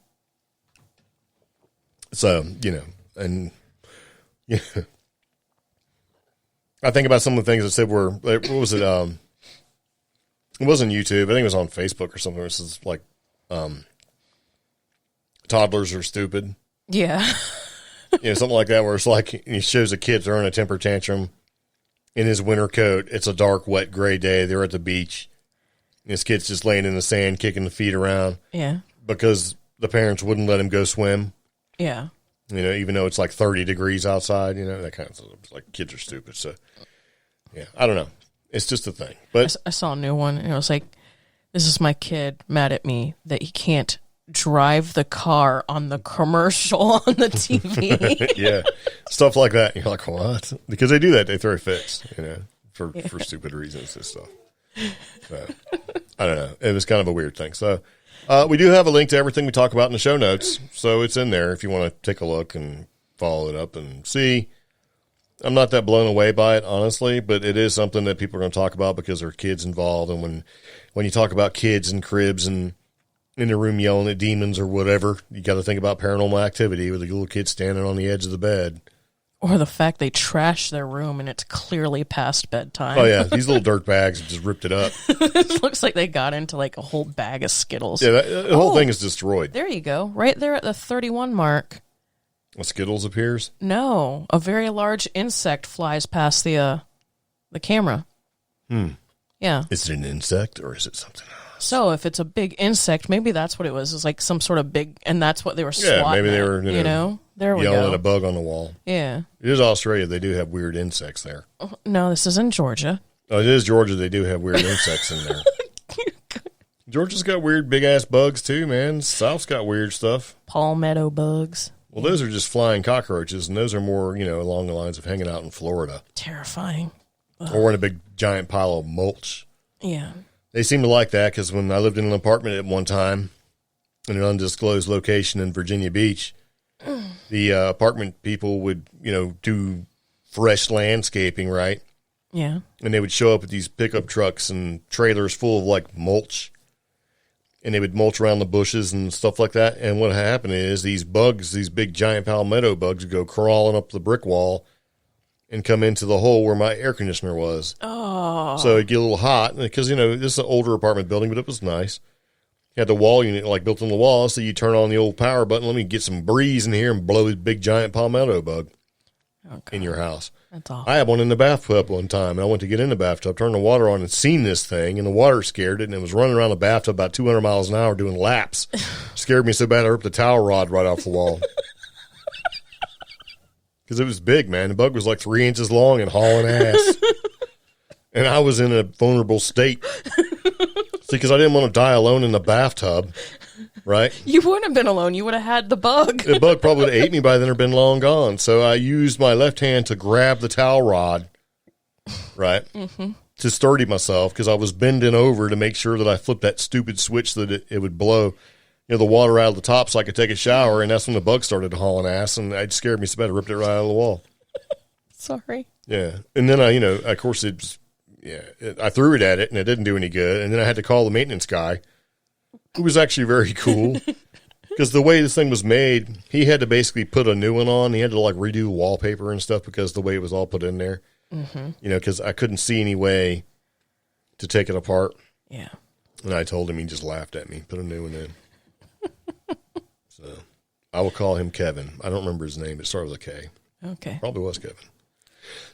So, and I think about some of the things that said what was it? It wasn't YouTube. I think it was on Facebook or something. This is like, toddlers are stupid. Yeah. Something like that, where it's like, he shows a kid throwing a temper tantrum in his winter coat. It's a dark, wet, gray day. They're at the beach. This kid's just laying in the sand, kicking the feet around. Yeah. Because the parents wouldn't let him go swim. Yeah. Even though it's like 30 degrees outside, that kind of stuff. Like, kids are stupid. So, yeah, I don't know. It's just a thing. But I saw a new one, and it was like, this is my kid mad at me that he can't drive the car on the commercial on the TV. Yeah, stuff like that. You're like, what? Because they do that. They throw fits, for stupid reasons and stuff. So, I don't know. It was kind of a weird thing. So, we do have a link to everything we talk about in the show notes. So it's in there if you want to take a look and follow it up and see. I'm not that blown away by it, honestly, but it is something that people are going to talk about because there are kids involved. And when you talk about kids and cribs and in the room yelling at demons or whatever, you got to think about paranormal activity with a little kid standing on the edge of the bed. Or the fact they trashed their room and it's clearly past bedtime. Oh, yeah. These little dirt bags have just ripped it up. It looks like they got into like a whole bag of Skittles. Yeah, the whole thing is destroyed. There you go. Right there at the 31 mark. A Skittles appears? No. A very large insect flies past the camera. Yeah. Is it an insect or is it something else? So if it's a big insect, maybe that's what it was. It's like some sort of big, and that's what they were swatting. Yeah, maybe they at, were, There we yelling go. at a bug on the wall. Yeah. It is Australia. They do have weird insects there. No, this is in Georgia. Oh, it is Georgia. They do have weird insects in there. Georgia's got weird big-ass bugs, too, man. South's got weird stuff. Palmetto bugs. Well, those are just flying cockroaches, and those are more, along the lines of hanging out in Florida. Terrifying. Or in a big, giant pile of mulch. Yeah. They seem to like that because when I lived in an apartment at one time in an undisclosed location in Virginia Beach, the apartment people would, do fresh landscaping, right? Yeah. And they would show up with these pickup trucks and trailers full of, like, mulch. And they would mulch around the bushes and stuff like that. And what happened is these bugs, these big, giant palmetto bugs, would go crawling up the brick wall and come into the hole where my air conditioner was. Oh. So it'd get a little hot because, this is an older apartment building, but it was nice. You had the wall unit like built on the wall, so you turn on the old power button, let me get some breeze in here and blow this big giant palmetto bug in your house. That's awful. I had one in the bathtub one time, and I went to get in the bathtub, turned the water on and seen this thing, and the water scared it, and it was running around the bathtub about 200 miles an hour doing laps. Scared me so bad I ripped the towel rod right off the wall. Because it was big, man. The bug was like 3 inches long and hauling ass. And I was in a vulnerable state. See, because I didn't want to die alone in the bathtub, right? You wouldn't have been alone. You would have had the bug. The bug probably would have ate me by then or been long gone. So I used my left hand to grab the towel rod, right, to sturdy myself because I was bending over to make sure that I flipped that stupid switch so that it would blow the water out of the top so I could take a shower, and that's when the bug started hauling ass, and it scared me so bad I ripped it right out of the wall. Sorry. Yeah. And then of course, I threw it at it, and it didn't do any good, and then I had to call the maintenance guy, who was actually very cool, because the way this thing was made, he had to basically put a new one on. He had to, like, redo wallpaper and stuff because the way it was all put in there, because I couldn't see any way to take it apart. Yeah. And I told him, he just laughed at me, put a new one in. So I will call him Kevin. I don't remember his name. It started with a K. Okay. Probably was Kevin.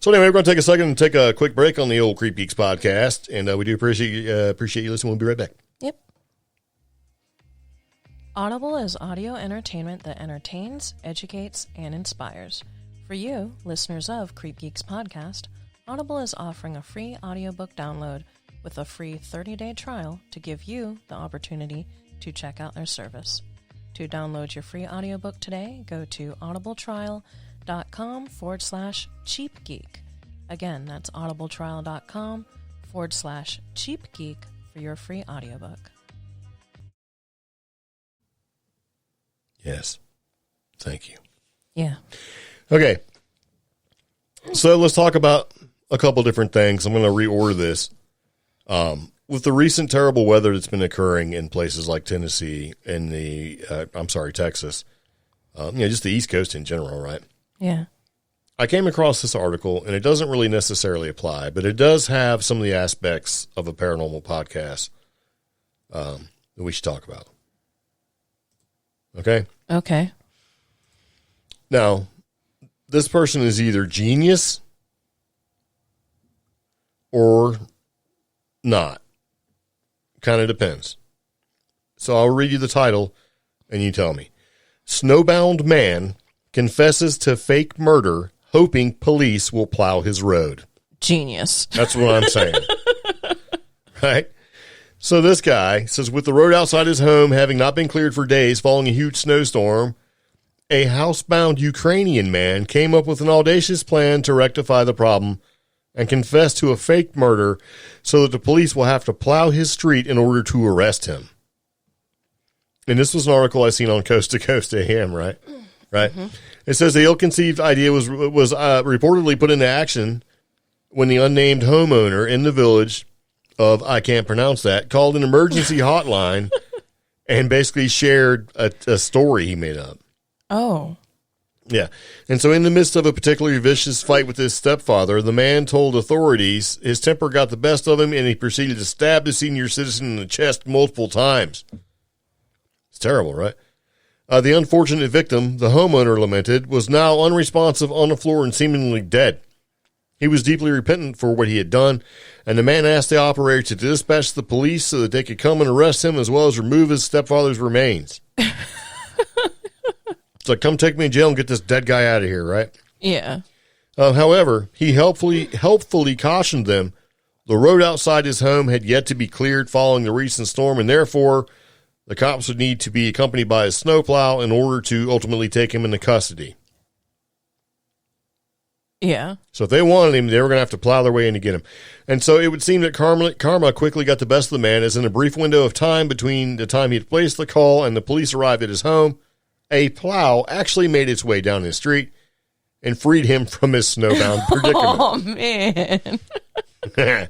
So anyway, we're going to take a second and take a quick break on the old CreepGeeks podcast, and we do appreciate you listening. We'll be right back. Yep. Audible is audio entertainment that entertains, educates, and inspires. For you, listeners of CreepGeeks Podcast, Audible is offering a free audiobook download with a free 30-day trial to give you the opportunity to check out their service. To download your free audiobook today, go to audibletrial.com/cheapgeek. Again, that's audibletrial.com/cheapgeek for your free audiobook. Yes. Thank you. Yeah. Okay. So let's talk about a couple different things. I'm going to reorder this. With the recent terrible weather that's been occurring in places like Tennessee and Texas, just the East Coast in general, right? Yeah. I came across this article, and it doesn't really necessarily apply, but it does have some of the aspects of a paranormal podcast that we should talk about. Okay? Okay. Now, this person is either genius or not. Kind of depends. So I'll read you the title, and you tell me. Snowbound man confesses to fake murder, hoping police will plow his road. Genius. That's what I'm saying. Right? So this guy says, with the road outside his home having not been cleared for days following a huge snowstorm, a housebound Ukrainian man came up with an audacious plan to rectify the problem and confess to a fake murder so that the police will have to plow his street in order to arrest him. And this was an article I seen on Coast to Coast AM, right? Right. Mm-hmm. It says the ill-conceived idea was reportedly put into action when the unnamed homeowner in the village of, I can't pronounce that, called an emergency hotline and basically shared a story he made up. Oh. Yeah. And so in the midst of a particularly vicious fight with his stepfather, the man told authorities his temper got the best of him and he proceeded to stab the senior citizen in the chest multiple times. It's terrible, right? The unfortunate victim, the homeowner lamented, was now unresponsive on the floor and seemingly dead. He was deeply repentant for what he had done, and the man asked the operator to dispatch the police so that they could come and arrest him as well as remove his stepfather's remains. It's like, come take me to jail and get this dead guy out of here, right? Yeah. However, he helpfully cautioned them the road outside his home had yet to be cleared following the recent storm, and therefore the cops would need to be accompanied by a snowplow in order to ultimately take him into custody. Yeah. So if they wanted him, they were going to have to plow their way in to get him. And so it would seem that karma quickly got the best of the man, as in a brief window of time between the time he had placed the call and the police arrived at his home, a plow actually made its way down his street and freed him from his snowbound predicament. Oh, man.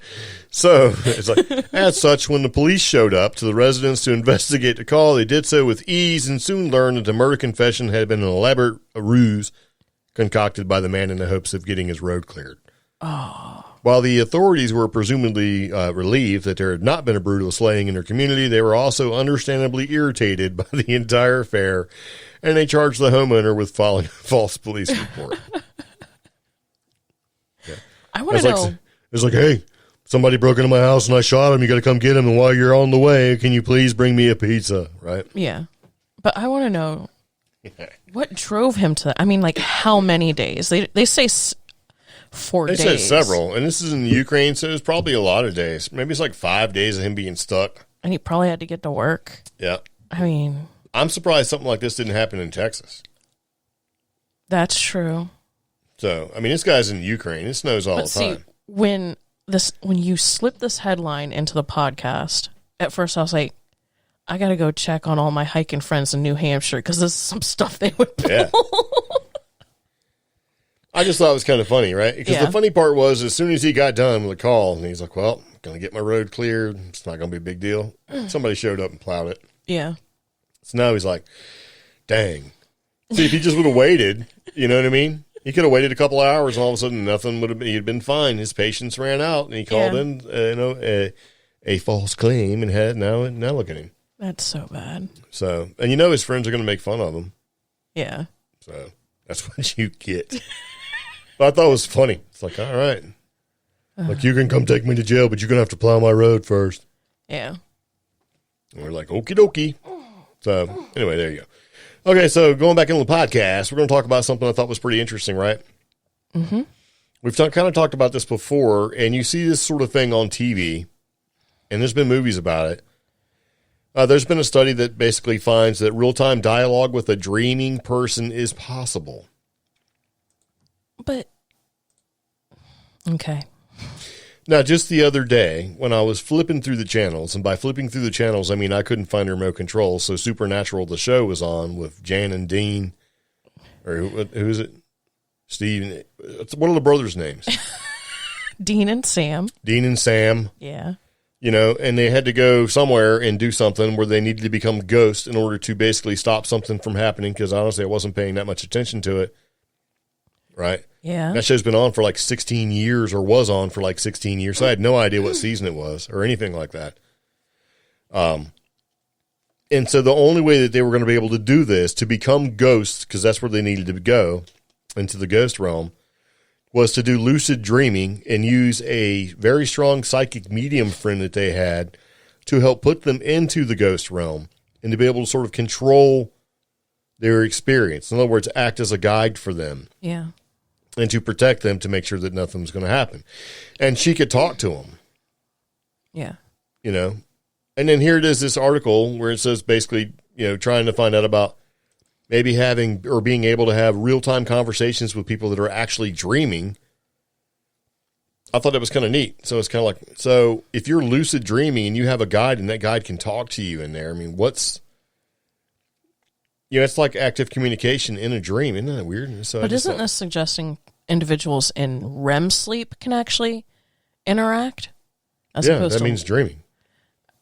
So, it's like, as such, when the police showed up to the residence to investigate the call, they did so with ease and soon learned that the murder confession had been an elaborate ruse concocted by the man in the hopes of getting his road cleared. Oh. While the authorities were presumably relieved that there had not been a brutal slaying in their community, they were also understandably irritated by the entire affair, and they charged the homeowner with filing a false police report. Yeah. I want to know. It's like, hey, somebody broke into my house and I shot him. You got to come get him. And while you're on the way, can you please bring me a pizza? Right? Yeah. But I want to know what drove him to that. I mean, like, how many days? They say 4 days. They said several. And this is in Ukraine, so it was probably a lot of days. Maybe it's like 5 days of him being stuck. And he probably had to get to work. Yeah. I mean, I'm surprised something like this didn't happen in Texas. That's true. So, I mean, this guy's in Ukraine. It snows all the time. See, when you slip this headline into the podcast, at first I was like, I got to go check on all my hiking friends in New Hampshire because this is some stuff they would pull. Yeah. I just thought it was kind of funny, right? Because the funny part was, as soon as he got done with the call, and he's like, well, I'm going to get my road cleared. It's not going to be a big deal. Somebody showed up and plowed it. Yeah. So now he's like, dang. See, if he just would have waited, you know what I mean? He could have waited a couple of hours, and all of a sudden nothing would have been. He'd been fine. His patience ran out, and he called in, a false claim, and had now look at him. That's so bad. So, and you know his friends are going to make fun of him. Yeah. So that's what you get. But I thought it was funny. It's like, all right, like you can come take me to jail, but you're going to have to plow my road first. Yeah. And we're like, okie dokie. So anyway, there you go. Okay, so going back into the podcast, we're going to talk about something I thought was pretty interesting, right? Mm-hmm. We've kind of talked about this before, and you see this sort of thing on TV, and there's been movies about it. There's been a study that basically finds that real-time dialogue with a dreaming person is possible. But, okay. Now, just the other day, when I was flipping through the channels, and by flipping through the channels, I mean I couldn't find a remote control, so Supernatural, the show, was on with Jan and Dean, or who is it? Steve. What are the brothers' names? Dean and Sam. Dean and Sam. Yeah. You know, and they had to go somewhere and do something where they needed to become ghosts in order to basically stop something from happening, because honestly, I wasn't paying that much attention to it. Right? Yeah. That show's been on for like 16 years, or was on for like 16 years. So I had no idea what season it was or anything like that. And so the only way that they were going to be able to do this, to become ghosts, because that's where they needed to go, into the ghost realm, was to do lucid dreaming and use a very strong psychic medium friend that they had to help put them into the ghost realm and to be able to sort of control their experience. In other words, act as a guide for them. Yeah. And to protect them, to make sure that nothing was going to happen. And she could talk to them. Yeah. You know? And then here it is, this article where it says basically, you know, trying to find out about maybe having or being able to have real-time conversations with people that are actually dreaming. I thought that was kind of neat. So it's kind of like, so if you're lucid dreaming and you have a guide and that guide can talk to you in there, I mean, it's like active communication in a dream. Isn't that weird? So but isn't this suggesting individuals in REM sleep can actually interact? That means dreaming.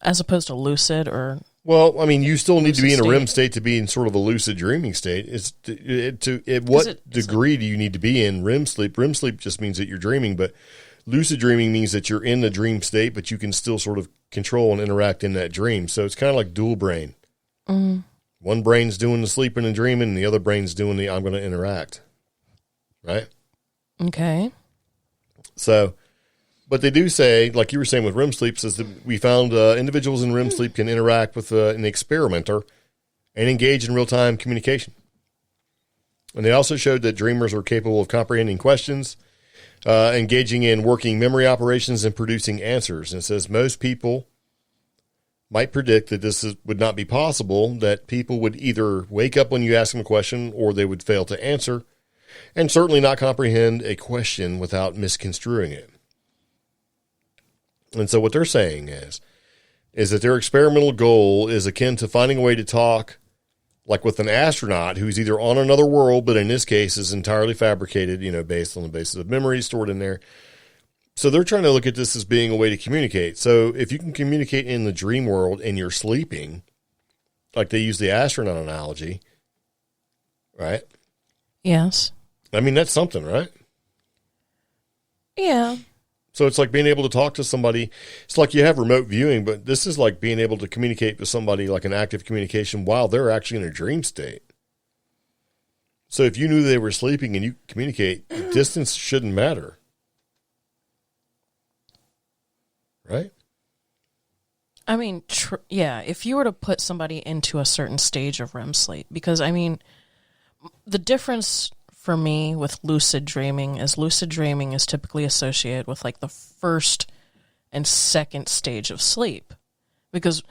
As opposed to lucid or... Well, I mean, you still need to be in a REM state to be in sort of a lucid dreaming state. What degree do you need to be in REM sleep? REM sleep just means that you're dreaming, but lucid dreaming means that you're in the dream state, but you can still sort of control and interact in that dream. So it's kind of like dual brain. Mm. One brain's doing the sleeping and dreaming, and the other brain's doing the I'm going to interact. Right? Okay. So, but they do say, like you were saying with REM sleep, says that we found individuals in REM sleep can interact with an experimenter and engage in real-time communication. And they also showed that dreamers are capable of comprehending questions, engaging in working memory operations, and producing answers. And it says most people might predict that would not be possible, that people would either wake up when you ask them a question or they would fail to answer, and certainly not comprehend a question without misconstruing it. And so what they're saying is that their experimental goal is akin to finding a way to talk like with an astronaut who's either on another world, but in this case is entirely fabricated, based on the basis of memories stored in there. So they're trying to look at this as being a way to communicate. So if you can communicate in the dream world and you're sleeping, like they use the astronaut analogy, right? Yes. I mean, that's something, right? Yeah. So it's like being able to talk to somebody. It's like you have remote viewing, but this is like being able to communicate with somebody, like an active communication, while they're actually in a dream state. So if you knew they were sleeping and you communicate, distance shouldn't matter. Right? I mean, yeah, if you were to put somebody into a certain stage of REM sleep, because, I mean, the difference for me with lucid dreaming is typically associated with like the first and second stage of sleep. Because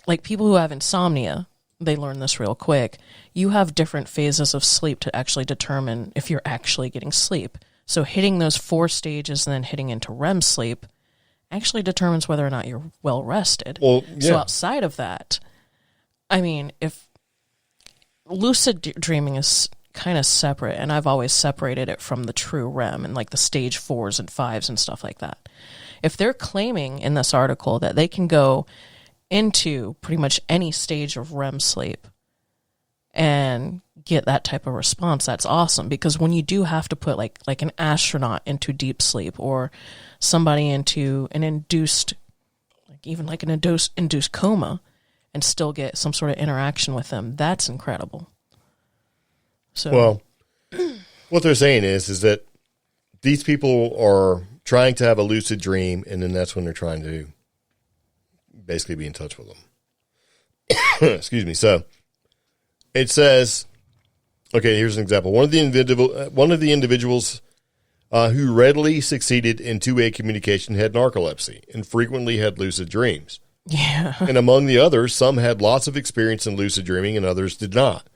like people who have insomnia, they learn this real quick. You have different phases of sleep to actually determine if you're actually getting sleep. So hitting those 4 stages and then hitting into REM sleep actually determines whether or not you're well rested. Well, yeah. So outside of that, I mean, if lucid dreaming is kind of separate, and I've always separated it from the true REM and like the stage 4s and 5s and stuff like that. If they're claiming in this article that they can go into pretty much any stage of REM sleep and get that type of response, that's awesome. Because when you do have to put like an astronaut into deep sleep or somebody into an induced, like even like an induced coma, and still get some sort of interaction with them, that's incredible. So, well, what they're saying is that these people are trying to have a lucid dream, and then that's when they're trying to basically be in touch with them. Excuse me. So it says, okay, here's an example. One of the individuals who readily succeeded in two-way communication had narcolepsy and frequently had lucid dreams. Yeah. And among the others, some had lots of experience in lucid dreaming and others did not.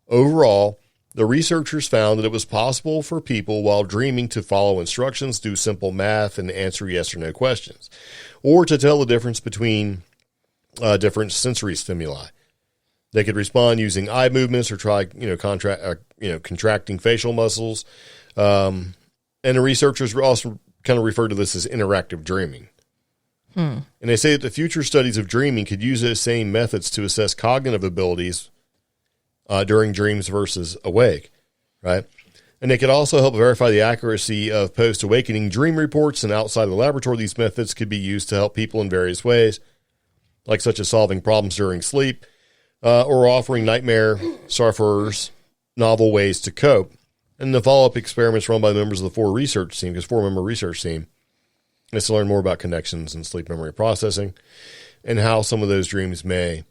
Overall, the researchers found that it was possible for people while dreaming to follow instructions, do simple math, and answer yes or no questions, or to tell the difference between different sensory stimuli. They could respond using eye movements or try, contracting facial muscles. And the researchers also kind of refer to this as interactive dreaming. And they say that the future studies of dreaming could use those same methods to assess cognitive abilities during dreams versus awake, right? And they could also help verify the accuracy of post-awakening dream reports, and outside the laboratory, these methods could be used to help people in various ways, like such as solving problems during sleep or offering nightmare sufferers novel ways to cope. And the follow-up experiments run by members of the four-member research team is to learn more about connections in sleep memory processing and how some of those dreams may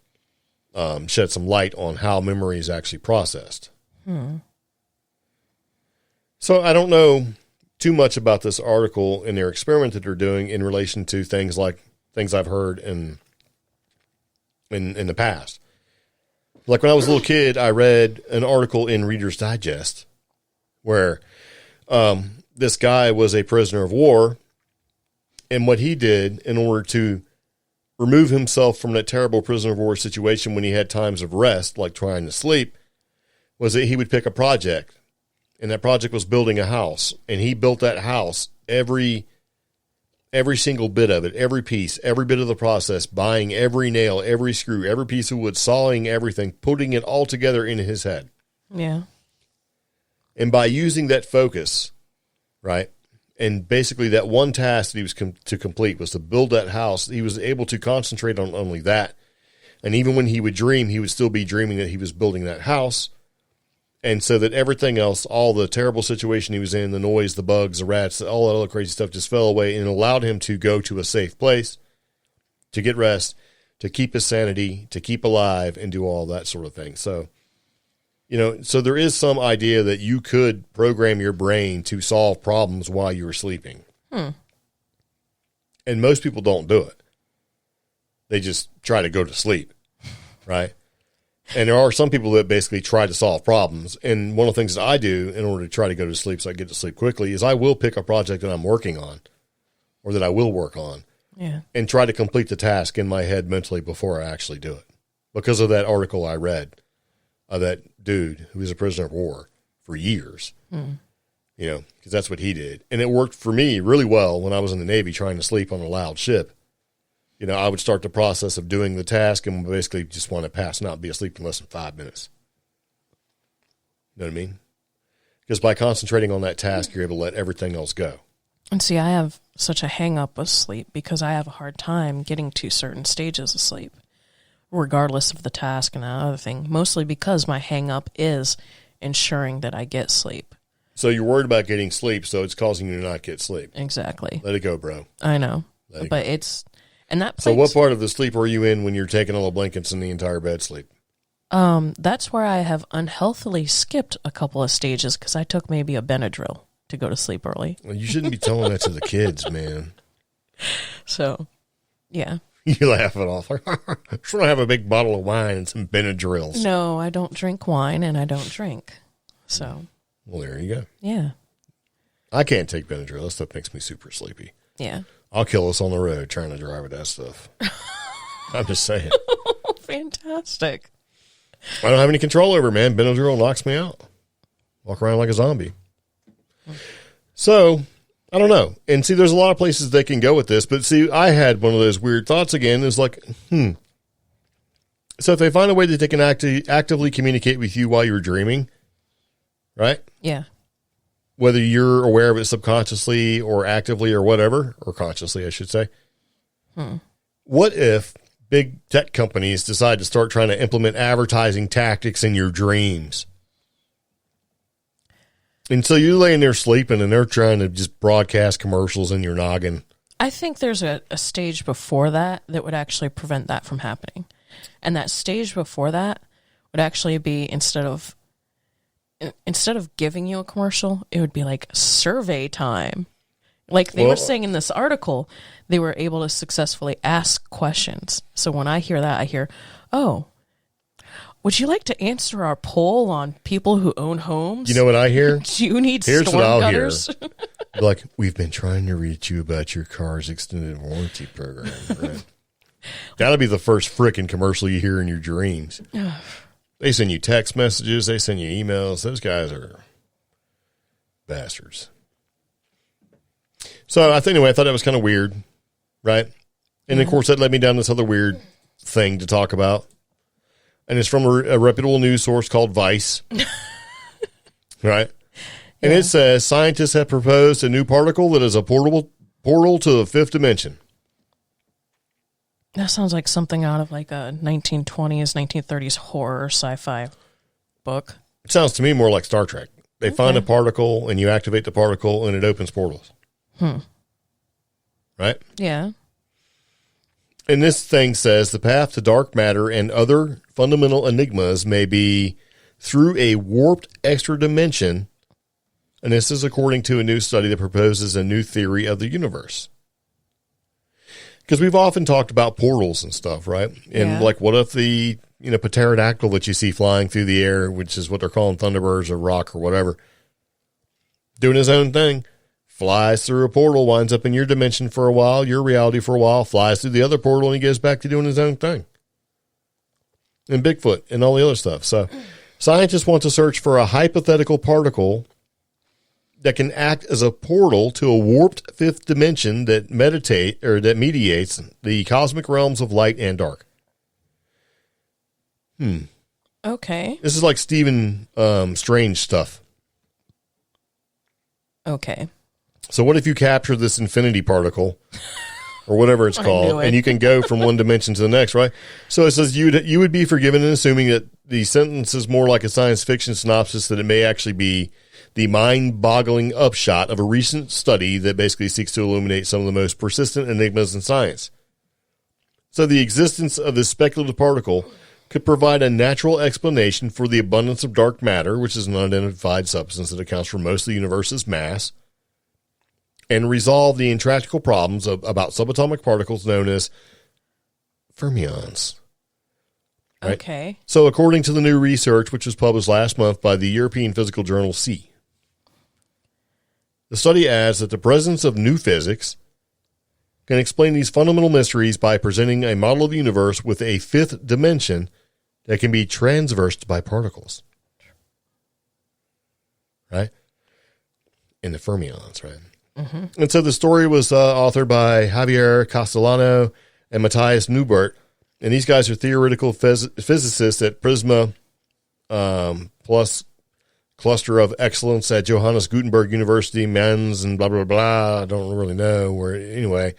shed some light on how memory is actually processed. So I don't know too much about this article and their experiment that they're doing in relation to things I've heard in the past. Like when I was a little kid, I read an article in Reader's Digest where this guy was a prisoner of war, and what he did in order to remove himself from that terrible prisoner of war situation when he had times of rest, like trying to sleep, was that he would pick a project, and that project was building a house, and he built that house, every single bit of it, every piece, every bit of the process, buying every nail, every screw, every piece of wood, sawing everything, putting it all together in his head. Yeah. And by using that focus, right, and basically that one task that he was to complete was to build that house, he was able to concentrate on only that. And even when he would dream, he would still be dreaming that he was building that house. And so that everything else, all the terrible situation he was in, the noise, the bugs, the rats, all that other crazy stuff just fell away and allowed him to go to a safe place, to get rest, to keep his sanity, to keep alive, and do all that sort of thing. So, so there is some idea that you could program your brain to solve problems while you were sleeping. And most people don't do it. They just try to go to sleep, right? And there are some people that basically try to solve problems. And one of the things that I do in order to try to go to sleep so I get to sleep quickly is I will pick a project that I'm working on or that I will work on and try to complete the task in my head mentally before I actually do it. Because of that article I read of that dude who was a prisoner of war for years, because that's what he did. And it worked for me really well when I was in the Navy trying to sleep on a loud ship. I would start the process of doing the task and basically just want to pass and not be asleep in less than 5 minutes. You know what I mean? Because by concentrating on that task, you're able to let everything else go. And see, I have such a hang up with sleep because I have a hard time getting to certain stages of sleep, regardless of the task and that other thing, mostly because my hang up is ensuring that I get sleep. So you're worried about getting sleep, so it's causing you to not get sleep. Exactly. Let it go, bro. I know. But it's... And that plays, so what part of the sleep are you in when you're taking all the blankets and the entire bed sleep? That's where I have unhealthily skipped a couple of stages because I took maybe a Benadryl to go to sleep early. Well, you shouldn't be telling that to the kids, man. So, yeah. You laugh it off. I just want to have a big bottle of wine and some Benadryls. No, I don't drink wine and I don't drink. So. Well, there you go. Yeah. I can't take Benadryl. That stuff makes me super sleepy. Yeah. I'll kill us on the road trying to drive with that stuff. I'm just saying. Fantastic. I don't have any control over it, man. Benadryl knocks me out. Walk around like a zombie. So, I don't know. And see, there's a lot of places they can go with this. But see, I had one of those weird thoughts again. It's like, So if they find a way that they can actively communicate with you while you're dreaming, right? Yeah. Whether you're aware of it subconsciously or actively or whatever, or consciously, I should say. What if big tech companies decide to start trying to implement advertising tactics in your dreams? And so you're laying there sleeping and they're trying to just broadcast commercials in your noggin. I think there's a stage before that would actually prevent that from happening. And that stage before that would actually be instead of giving you a commercial, it would be like survey time. Like they were saying in this article, they were able to successfully ask questions. So when I hear that, I hear, would you like to answer our poll on people who own homes? You know what I hear? Do you need Here's storm what I'll gutters? hear. Like, we've been trying to reach you about your car's extended warranty program. Right? That'll be the first frickin' commercial you hear in your dreams. They send you text messages. They send you emails. Those guys are bastards. So I thought that was kind of weird, right? And of course, that led me down this other weird thing to talk about. And it's from a reputable news source called Vice, right? And it says, scientists have proposed a new particle that is a portal to the fifth dimension. That sounds like something out of like a 1920s, 1930s horror sci-fi book. It sounds to me more like Star Trek. They find a particle and you activate the particle and it opens portals. Right? Yeah. And this thing says the path to dark matter and other fundamental enigmas may be through a warped extra dimension. And this is according to a new study that proposes a new theory of the universe. Because we've often talked about portals and stuff, right? And like, what if the pterodactyl that you see flying through the air, which is what they're calling thunderbirds or rock or whatever, doing his own thing, flies through a portal, winds up in your dimension for a while, your reality for a while, flies through the other portal, and he goes back to doing his own thing. And Bigfoot and all the other stuff. So scientists want to search for a hypothetical particle that can act as a portal to a warped fifth dimension that mediates the cosmic realms of light and dark. Okay. This is like Stephen Strange stuff. Okay. So what if you capture this infinity particle or whatever it's called, and you can go from one dimension to the next, right? So it says you would be forgiven in assuming that the sentence is more like a science fiction synopsis, that it may actually be the mind-boggling upshot of a recent study that basically seeks to illuminate some of the most persistent enigmas in science. So the existence of this speculative particle could provide a natural explanation for the abundance of dark matter, which is an unidentified substance that accounts for most of the universe's mass, and resolve the intractable problems about subatomic particles known as fermions. Right? Okay. So according to the new research, which was published last month by the European Physical Journal C, the study adds that the presence of new physics can explain these fundamental mysteries by presenting a model of the universe with a fifth dimension that can be transversed by particles. Right? In the fermions, right? Mm-hmm. And so the story was authored by Javier Castellano and Matthias Neubert. And these guys are theoretical physicists at Prisma plus Cluster of Excellence at Johannes Gutenberg University, Mainz, and blah, blah, blah. I don't really know where. Anyway,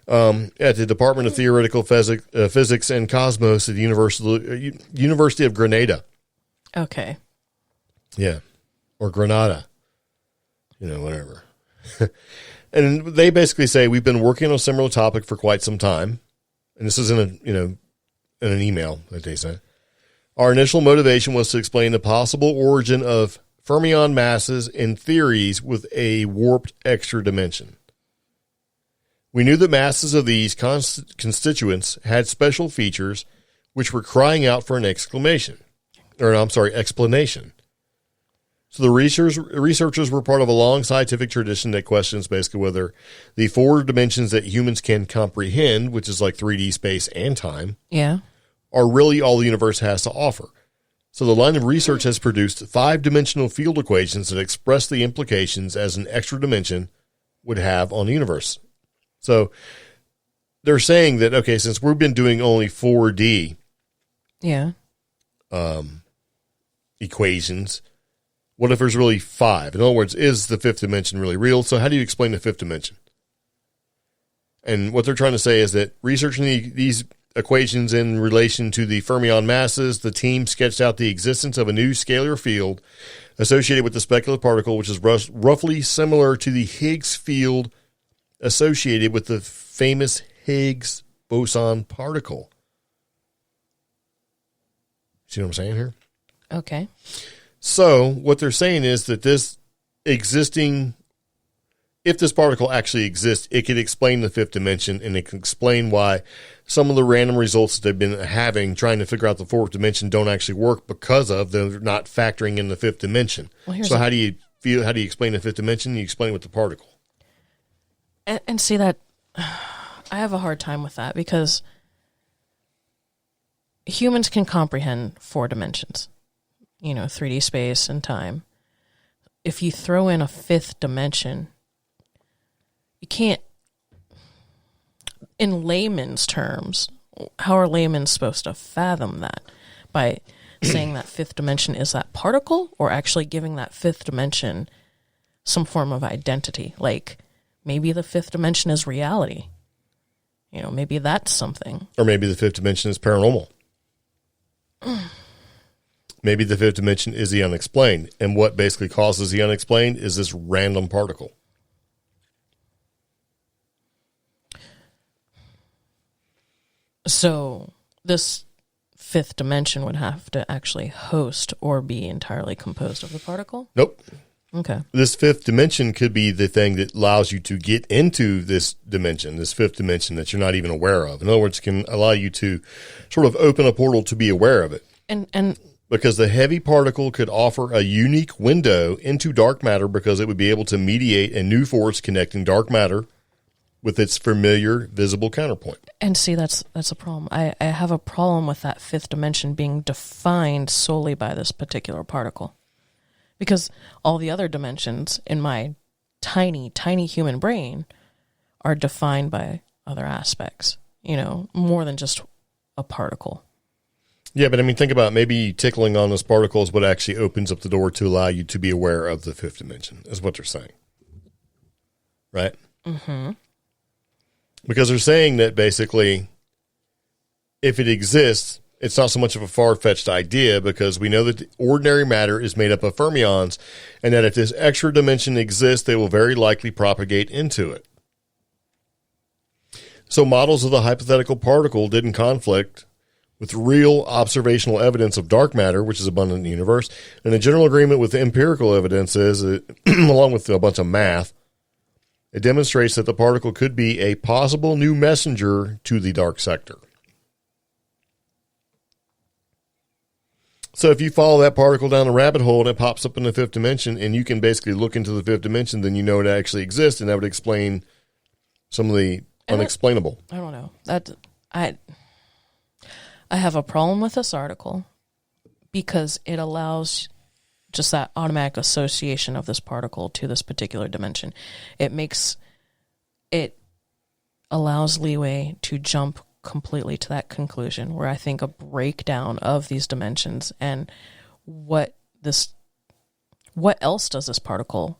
at the Department of Theoretical Physics and Cosmos at the University of Granada. Okay. Yeah. Or Granada. Whatever. And they basically say, we've been working on a similar topic for quite some time. And this is in an email that they sent. Our initial motivation was to explain the possible origin of fermion masses and theories with a warped extra dimension. We knew that masses of these constituents had special features which were crying out for an explanation. So the researchers were part of a long scientific tradition that questions basically whether the four dimensions that humans can comprehend, which is like 3D space and time, are really all the universe has to offer. So the line of research has produced 5-dimensional field equations that express the implications as an extra dimension would have on the universe. So they're saying that, okay, since we've been doing only 4D equations, what if there's really 5? In other words, is the fifth dimension really real? So how do you explain the fifth dimension? And what they're trying to say is that researching these equations in relation to the fermion masses, the team sketched out the existence of a new scalar field associated with the speculative particle, which is roughly similar to the Higgs field associated with the famous Higgs boson particle. See what I'm saying here? Okay. So what they're saying is that if this particle actually exists, it could explain the fifth dimension, and it can explain why some of the random results that they've been having trying to figure out the fourth dimension don't actually work because of they're not factoring in the fifth dimension. Well, so how do you explain the fifth dimension? You explain it with the particle. And see that I have a hard time with that because humans can comprehend 4 dimensions. 3D space and time. If you throw in a fifth dimension, you can't, in layman's terms, how are laymen supposed to fathom that? By saying that fifth dimension is that particle, or actually giving that fifth dimension some form of identity? Like, maybe the fifth dimension is reality. Maybe that's something. Or maybe the fifth dimension is paranormal. Maybe the fifth dimension is the unexplained, and what basically causes the unexplained is this random particle. So this fifth dimension would have to actually host or be entirely composed of the particle? Nope. Okay. This fifth dimension could be the thing that allows you to get into this dimension, this fifth dimension that you're not even aware of. In other words, it can allow you to sort of open a portal to be aware of it. And because the heavy particle could offer a unique window into dark matter because it would be able to mediate a new force connecting dark matter with its familiar visible counterpoint. And see, that's a problem. I have a problem with that fifth dimension being defined solely by this particular particle. Because all the other dimensions in my tiny, tiny human brain are defined by other aspects, more than just a particle. Yeah, but think about maybe tickling on those particles what actually opens up the door to allow you to be aware of the fifth dimension, is what they're saying. Right? Mm-hmm. Because they're saying that basically, if it exists, it's not so much of a far-fetched idea because we know that ordinary matter is made up of fermions and that if this extra dimension exists, they will very likely propagate into it. So models of the hypothetical particle didn't conflict with real observational evidence of dark matter, which is abundant in the universe, and a general agreement with the empirical evidence is, along with a bunch of math, it demonstrates that the particle could be a possible new messenger to the dark sector. So if you follow that particle down the rabbit hole and it pops up in the fifth dimension and you can basically look into the fifth dimension, then you know it actually exists, and that would explain some of the unexplainable. I don't know. I have a problem with this article because it allows just that automatic association of this particle to this particular dimension. It allows leeway to jump completely to that conclusion, where I think a breakdown of these dimensions and what else does this particle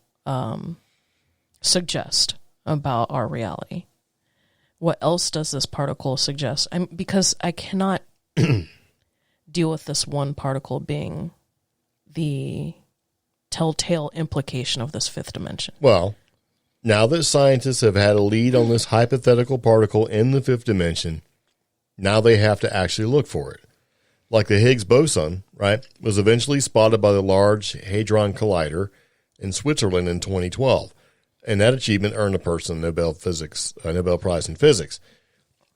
suggest about our reality? What else does this particle suggest? Because I cannot deal with this one particle being the telltale implication of this fifth dimension. Well, now that scientists have had a lead on this hypothetical particle in the fifth dimension, now they have to actually look for it. Like the Higgs boson, right, was eventually spotted by the Large Hadron Collider in Switzerland in 2012. And that achievement earned a person a Nobel Prize in Physics.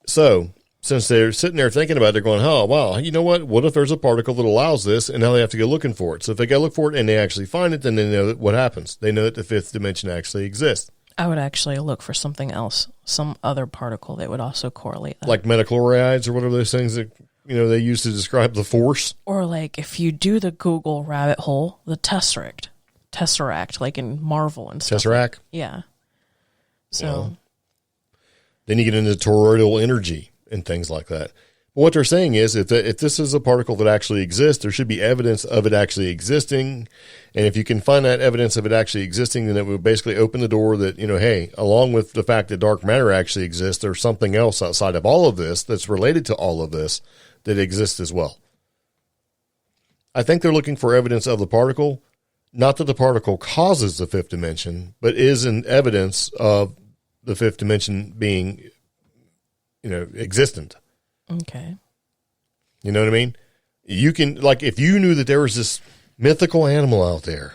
So, since they're sitting there thinking about it, they're going, oh, wow, you know what? What if there's a particle that allows this? And now they have to go looking for it. So if they go look for it and they actually find it, then they know what happens. They know that the fifth dimension actually exists. I would actually look for something else, some other particle that would also correlate that. Like metachlorides or whatever those things that they use to describe the force. Or like if you do the Google rabbit hole, the Tesseract, like in Marvel and stuff. Tesseract? Yeah. So. Then you get into toroidal energy and things like that. But what they're saying is if this is a particle that actually exists, there should be evidence of it actually existing. And if you can find that evidence of it actually existing, then it would basically open the door that, hey, along with the fact that dark matter actually exists, there's something else outside of all of this that's related to all of this that exists as well. I think they're looking for evidence of the particle. Not that the particle causes the fifth dimension, but is an evidence of the fifth dimension being, existent. Okay. You know what I mean? You can, like, if you knew that there was this mythical animal out there,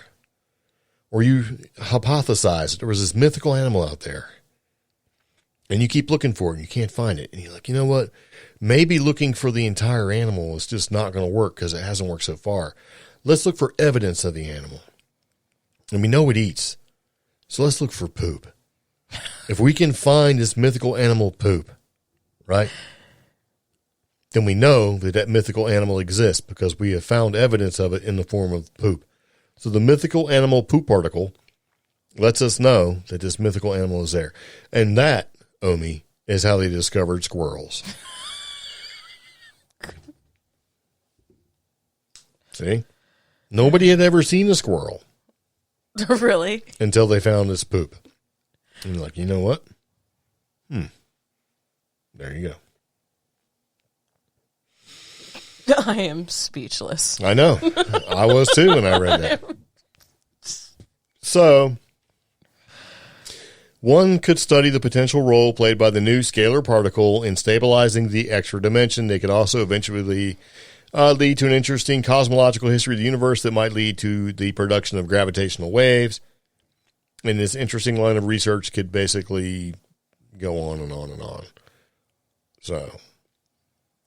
or you hypothesized there was this mythical animal out there, and you keep looking for it and you can't find it, and you're like, you know what? Maybe looking for the entire animal is just not going to work because it hasn't worked so far. Let's look for evidence of the animal. And we know it eats. So let's look for poop. If we can find this mythical animal poop, right, then we know that that mythical animal exists because we have found evidence of it in the form of poop. So the mythical animal poop particle lets us know that this mythical animal is there. And that, Omi, is how they discovered squirrels. See? Nobody had ever seen a squirrel. Really? Until they found this poop. And you're like, you know what? There you go. I am speechless. I know. I was too when I read that. So, one could study the potential role played by the new scalar particle in stabilizing the extra dimension. They could also eventually lead to an interesting cosmological history of the universe that might lead to the production of gravitational waves. And this interesting line of research could basically go on and on and on. So,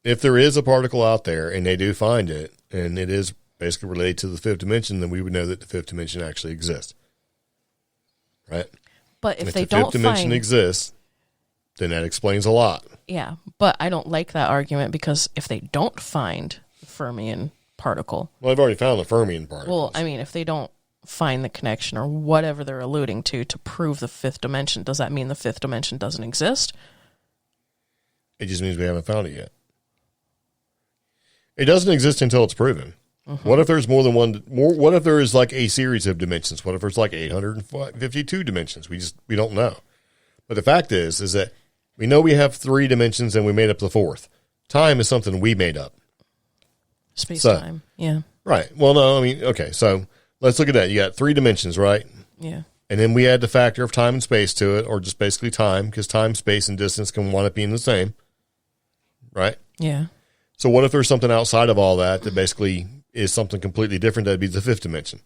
if there is a particle out there and they do find it, and it is basically related to the fifth dimension, then we would know that the fifth dimension actually exists. Right? But if and they if the don't fifth dimension find... exists, then that explains a lot. Yeah, but I don't like that argument because if they don't find the fermion particle... Well, I've already found the fermion particle. Well, I mean, if they don't find the connection or whatever they're alluding to prove the fifth dimension, does that mean the fifth dimension doesn't exist? It just means we haven't found it yet. It doesn't exist until it's proven. Mm-hmm. What if there's more than one? What if there is like a series of dimensions? What if there's like 852 dimensions? We don't know. But the fact is that We know we have 3 dimensions and we made up the 4th. Time is something we made up. Space-time, yeah. Right. Well, no, I mean, okay, so let's look at that. You got 3 dimensions, right? Yeah. And then we add the factor of time and space to it, or just basically time, because time, space, and distance can wind up being the same. Right? Yeah. So what if there's something outside of all that that basically is something completely different? That'd be the 5th dimension.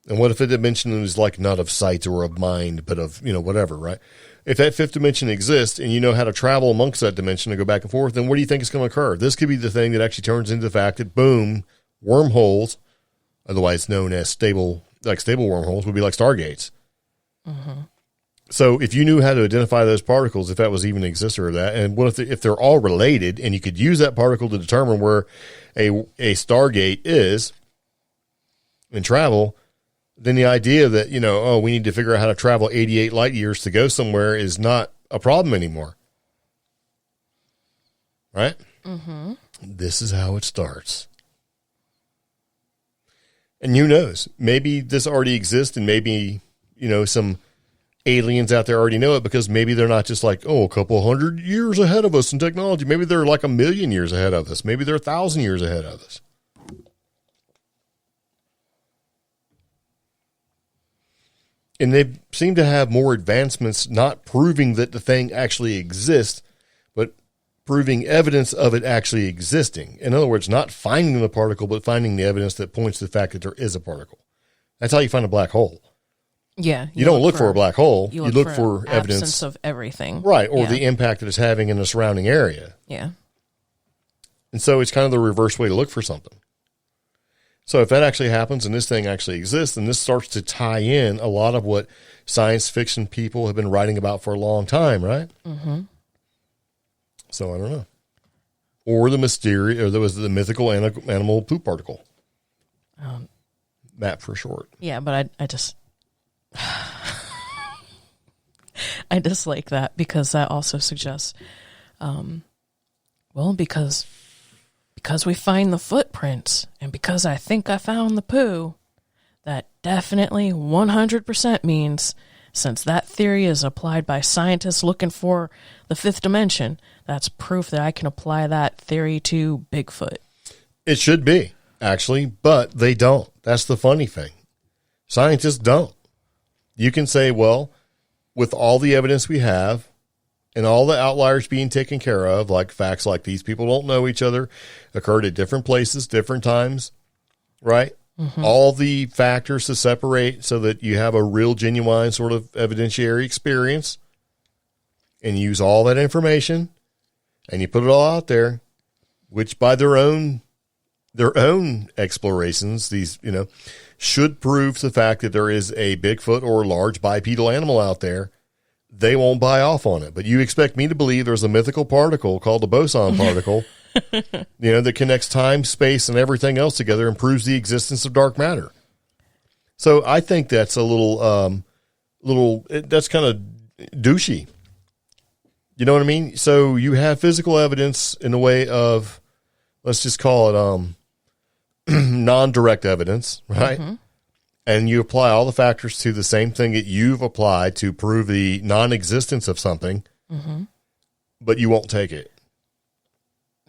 And what if a dimension is like not of sight or of mind, but of, whatever, right? If that 5th dimension exists and you know how to travel amongst that dimension and go back and forth, then what do you think is going to occur? This could be the thing that actually turns into the fact that, boom, wormholes, otherwise known as stable wormholes, would be like stargates. Mm-hmm. So if you knew how to identify those particles, if that was even an exister or that, and what if they're all related and you could use that particle to determine where a stargate is and travel, then the idea that, we need to figure out how to travel 88 light years to go somewhere is not a problem anymore. Right? Mm-hmm. This is how it starts. And who knows? Maybe this already exists and maybe, some aliens out there already know it, because maybe they're not just like, a couple hundred years ahead of us in technology. Maybe they're like 1,000,000 years ahead of us. Maybe they're 1,000 years ahead of us. And they seem to have more advancements, not proving that the thing actually exists, but proving evidence of it actually existing. In other words, not finding the particle, but finding the evidence that points to the fact that there is a particle. That's how you find a black hole. Yeah. You don't look for a black hole. You look for evidence. Absence of everything. Right, or the impact that it's having in the surrounding area. Yeah. And so it's kind of the reverse way to look for something. So if that actually happens and this thing actually exists, then this starts to tie in a lot of what science fiction people have been writing about for a long time, right? Mm-hmm. So I don't know. Or the mythical animal poop particle. MAP for short. Yeah, but I just I dislike that, because that also suggests, because we find the footprints, and because I think I found the poo, that definitely 100% means, since that theory is applied by scientists looking for the 5th dimension, that's proof that I can apply that theory to Bigfoot. It should be, actually, but they don't. That's the funny thing. Scientists don't. You can say, well, with all the evidence we have, and all the outliers being taken care of, like facts like these people don't know each other, occurred at different places, different times, right? Mm-hmm. All the factors to separate so that you have a real, genuine sort of evidentiary experience, and use all that information, and you put it all out there, which by their own explorations, these, should prove the fact that there is a Bigfoot or large bipedal animal out there. They won't buy off on it. But you expect me to believe there's a mythical particle called the boson particle, that connects time, space, and everything else together and proves the existence of dark matter. So I think that's a that's kind of douchey. You know what I mean? So you have physical evidence in the way of, let's just call it non-direct evidence, right? Mm-hmm. And you apply all the factors to the same thing that you've applied to prove the non-existence of something, mm-hmm. but you won't take it.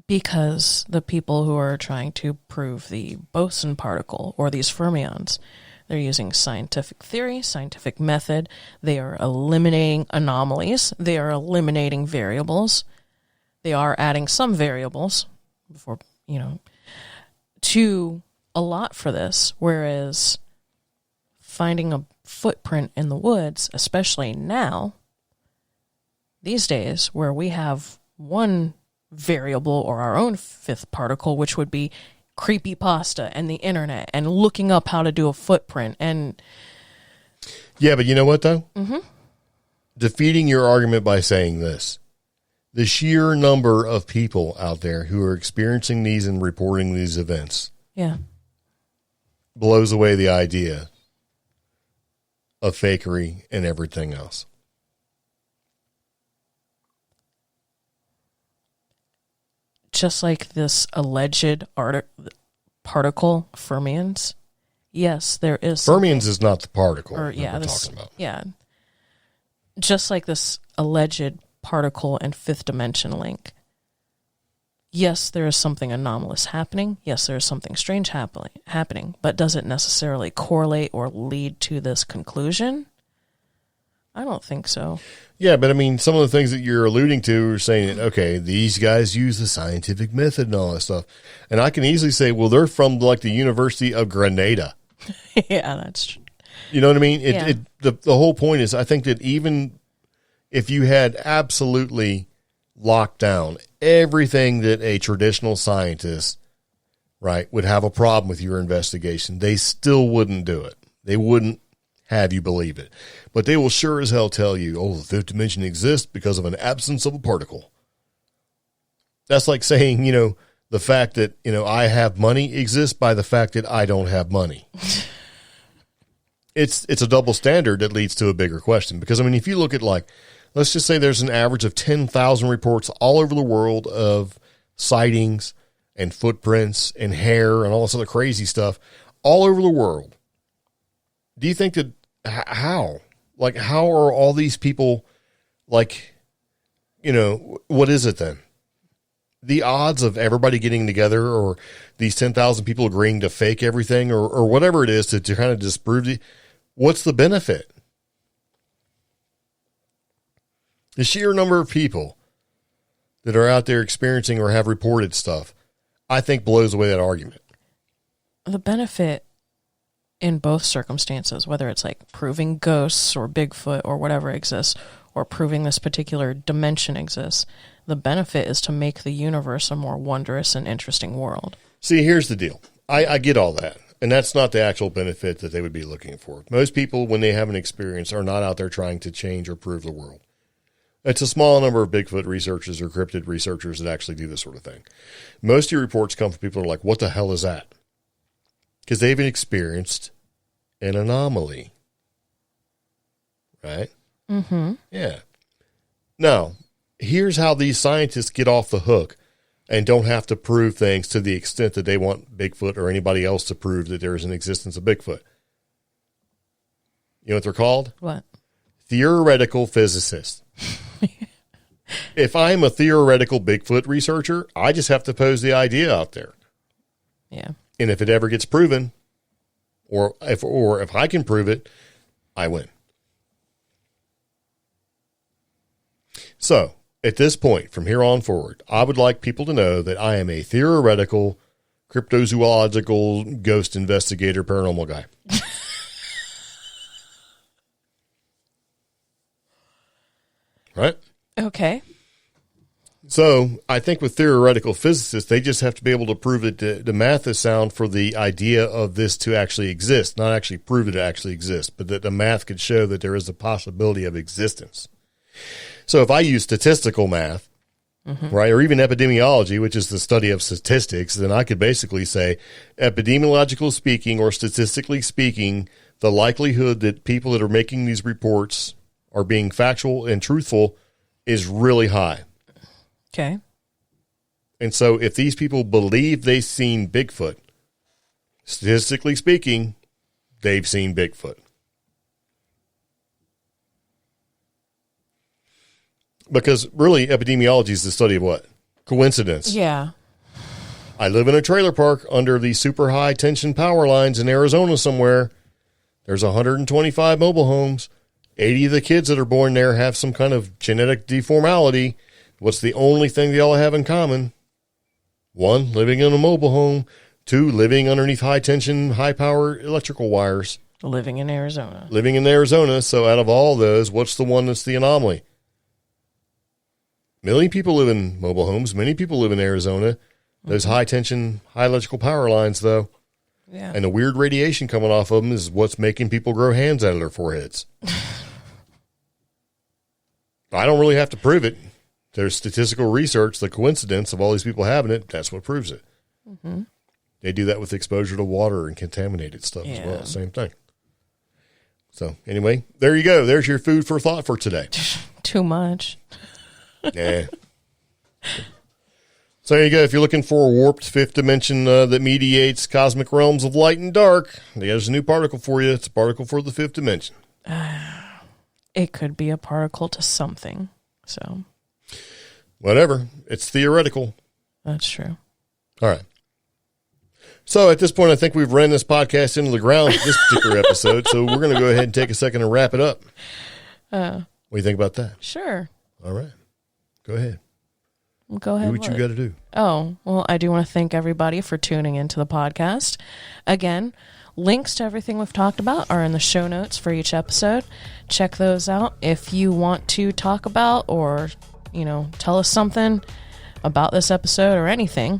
Because the people who are trying to prove the boson particle or these fermions, they're using scientific theory, scientific method. They are eliminating anomalies. They are eliminating variables. They are adding some variables before, to a lot for this, whereas finding a footprint in the woods, especially now, these days, where we have one variable or our own 5th particle, which would be creepypasta and the internet and looking up how to do a footprint. And yeah, but you know what, though? Mm-hmm. Defeating your argument by saying this, the sheer number of people out there who are experiencing these and reporting these events blows away the idea of fakery and everything else. Just like this alleged particle, fermions. Yes, there is. Fermions is not the particle we're talking about. Yeah. Just like this alleged particle and fifth dimension link. Yes, there is something anomalous happening. Yes, there is something strange happening. But does it necessarily correlate or lead to this conclusion? I don't think so. Yeah, but I mean, some of the things that you're alluding to are saying, okay, these guys use the scientific method and all that stuff. And I can easily say, well, they're from like the University of Grenada. Yeah, that's true. You know what I mean? The whole point is, I think that even if you had absolutely locked down everything that a traditional scientist, right, would have a problem with your investigation, they still wouldn't do it. They wouldn't have you believe it. But they will sure as hell tell you, oh, the fifth dimension exists because of an absence of a particle. That's like saying, the fact that, I have money exists by the fact that I don't have money. It's a double standard that leads to a bigger question. Because, I mean, if you look at let's just say there's an average of 10,000 reports all over the world of sightings and footprints and hair and all this other crazy stuff all over the world. Do you think that how are all these people what is it then? The odds of everybody getting together or these 10,000 people agreeing to fake everything or whatever it is to kind of disprove what's the benefit? The sheer number of people that are out there experiencing or have reported stuff, I think blows away that argument. The benefit in both circumstances, whether it's like proving ghosts or Bigfoot or whatever exists, or proving this particular dimension exists, the benefit is to make the universe a more wondrous and interesting world. See, here's the deal. I get all that. And that's not the actual benefit that they would be looking for. Most people, when they have an experience, are not out there trying to change or prove the world. It's a small number of Bigfoot researchers or cryptid researchers that actually do this sort of thing. Most of your reports come from people who are like, what the hell is that? Because they've experienced an anomaly. Right? Mm-hmm. Yeah. Now, here's how these scientists get off the hook and don't have to prove things to the extent that they want Bigfoot or anybody else to prove that there is an existence of Bigfoot. You know what they're called? What? Theoretical physicists. If I'm a theoretical Bigfoot researcher, I just have to pose the idea out there. Yeah. And if it ever gets proven, or if I can prove it, I win. So, at this point, from here on forward, I would like people to know that I am a theoretical, cryptozoological, ghost investigator, paranormal guy. Right? Okay. So, I think with theoretical physicists, they just have to be able to prove that the math is sound for the idea of this to actually exist. Not actually prove it actually exists, but that the math could show that there is a possibility of existence. So if I use statistical math, right, or even epidemiology, which is the study of statistics, then I could basically say, epidemiologically speaking or statistically speaking, the likelihood that people that are making these reports are being factual and truthful is really high. Okay. And so if these people believe they've seen Bigfoot, statistically speaking, they've seen Bigfoot. Because really, epidemiology is the study of what? Coincidence. Yeah. I live in a trailer park under the super high tension power lines in Arizona somewhere. There's 125 mobile homes. 80 of the kids that are born there have some kind of genetic deformality. What's the only thing they all have in common? 1, living in a mobile home. 2, living underneath high tension, high power electrical wires. Living in Arizona. Living in Arizona. So out of all those, what's the one that's the anomaly? Many people live in mobile homes. Many people live in Arizona. Those high tension, high electrical power lines, though. Yeah. And the weird radiation coming off of them is what's making people grow hands out of their foreheads. I don't really have to prove it. There's statistical research, the coincidence of all these people having it, that's what proves it. Mm-hmm. They do that with exposure to water and contaminated stuff as well. Same thing. So anyway, there you go. There's your food for thought for today. Too much. Yeah. So there you go. If you're looking for a warped fifth dimension that mediates cosmic realms of light and dark, there's a new particle for you. It's a particle for the fifth dimension. It could be a particle to something. So whatever. It's theoretical. That's true. All right. So at this point, I think we've ran this podcast into the ground for this particular episode. So we're going to go ahead and take a second and wrap it up. What do you think about that? Sure. All right. Go ahead. Go ahead. Do what you got to do. Oh, well, I do want to thank everybody for tuning into the podcast. Again, links to everything we've talked about are in the show notes for each episode. Check those out. If you want to talk about or, tell us something about this episode or anything,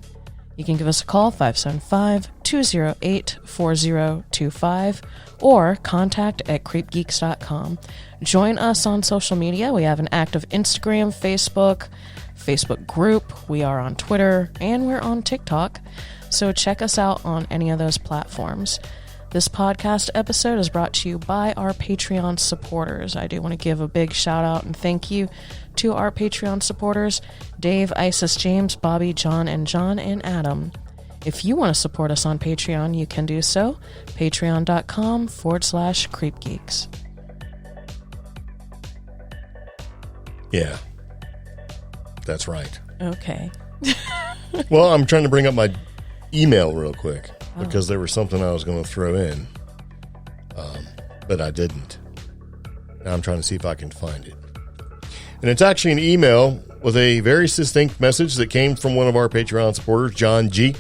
you can give us a call, 575-208-4025, or contact at creepgeeks.com. Join us on social media. We have an active Instagram, Facebook group. We are on Twitter, and we're on TikTok. So check us out on any of those platforms. This podcast episode is brought to you by our Patreon supporters. I do want to give a big shout out and thank you to our Patreon supporters, Dave, Isis, James, Bobby, John, and Adam. If you want to support us on Patreon, you can do so. Patreon.com/CreepGeeks. Yeah. That's right. Okay. Well, I'm trying to bring up my email real quick because there was something I was going to throw in, but I didn't. Now I'm trying to see if I can find it. And it's actually an email with a very succinct message that came from one of our Patreon supporters, John G.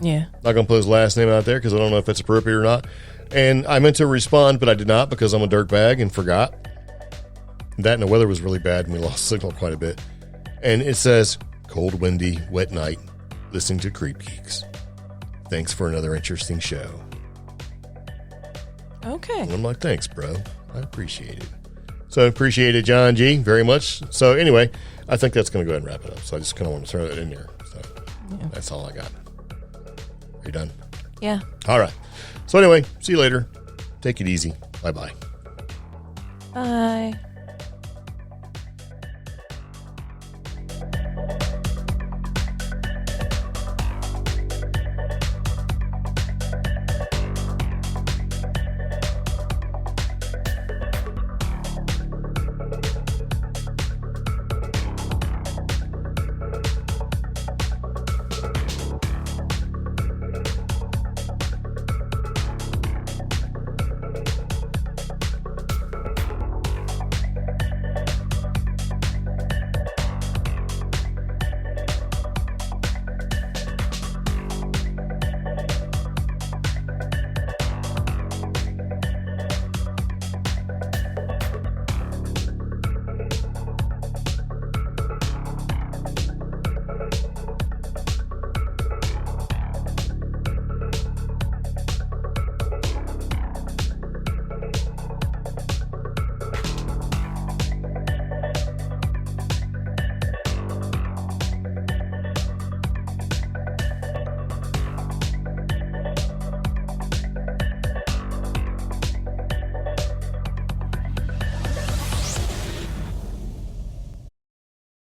Yeah. Not going to put his last name out there because I don't know if it's appropriate or not. And I meant to respond, but I did not because I'm a dirtbag and forgot. That and the weather was really bad and we lost signal quite a bit. And it says, cold, windy, wet night, listening to Creep Geeks. Thanks for another interesting show. Okay. And I'm like, thanks, bro. I appreciate it. So appreciate it, John G, very much. So anyway, I think that's going to go ahead and wrap it up. So I just kind of want to throw that in there. So That's all I got. Are you done? Yeah. All right. So anyway, see you later. Take it easy. Bye-bye. Bye.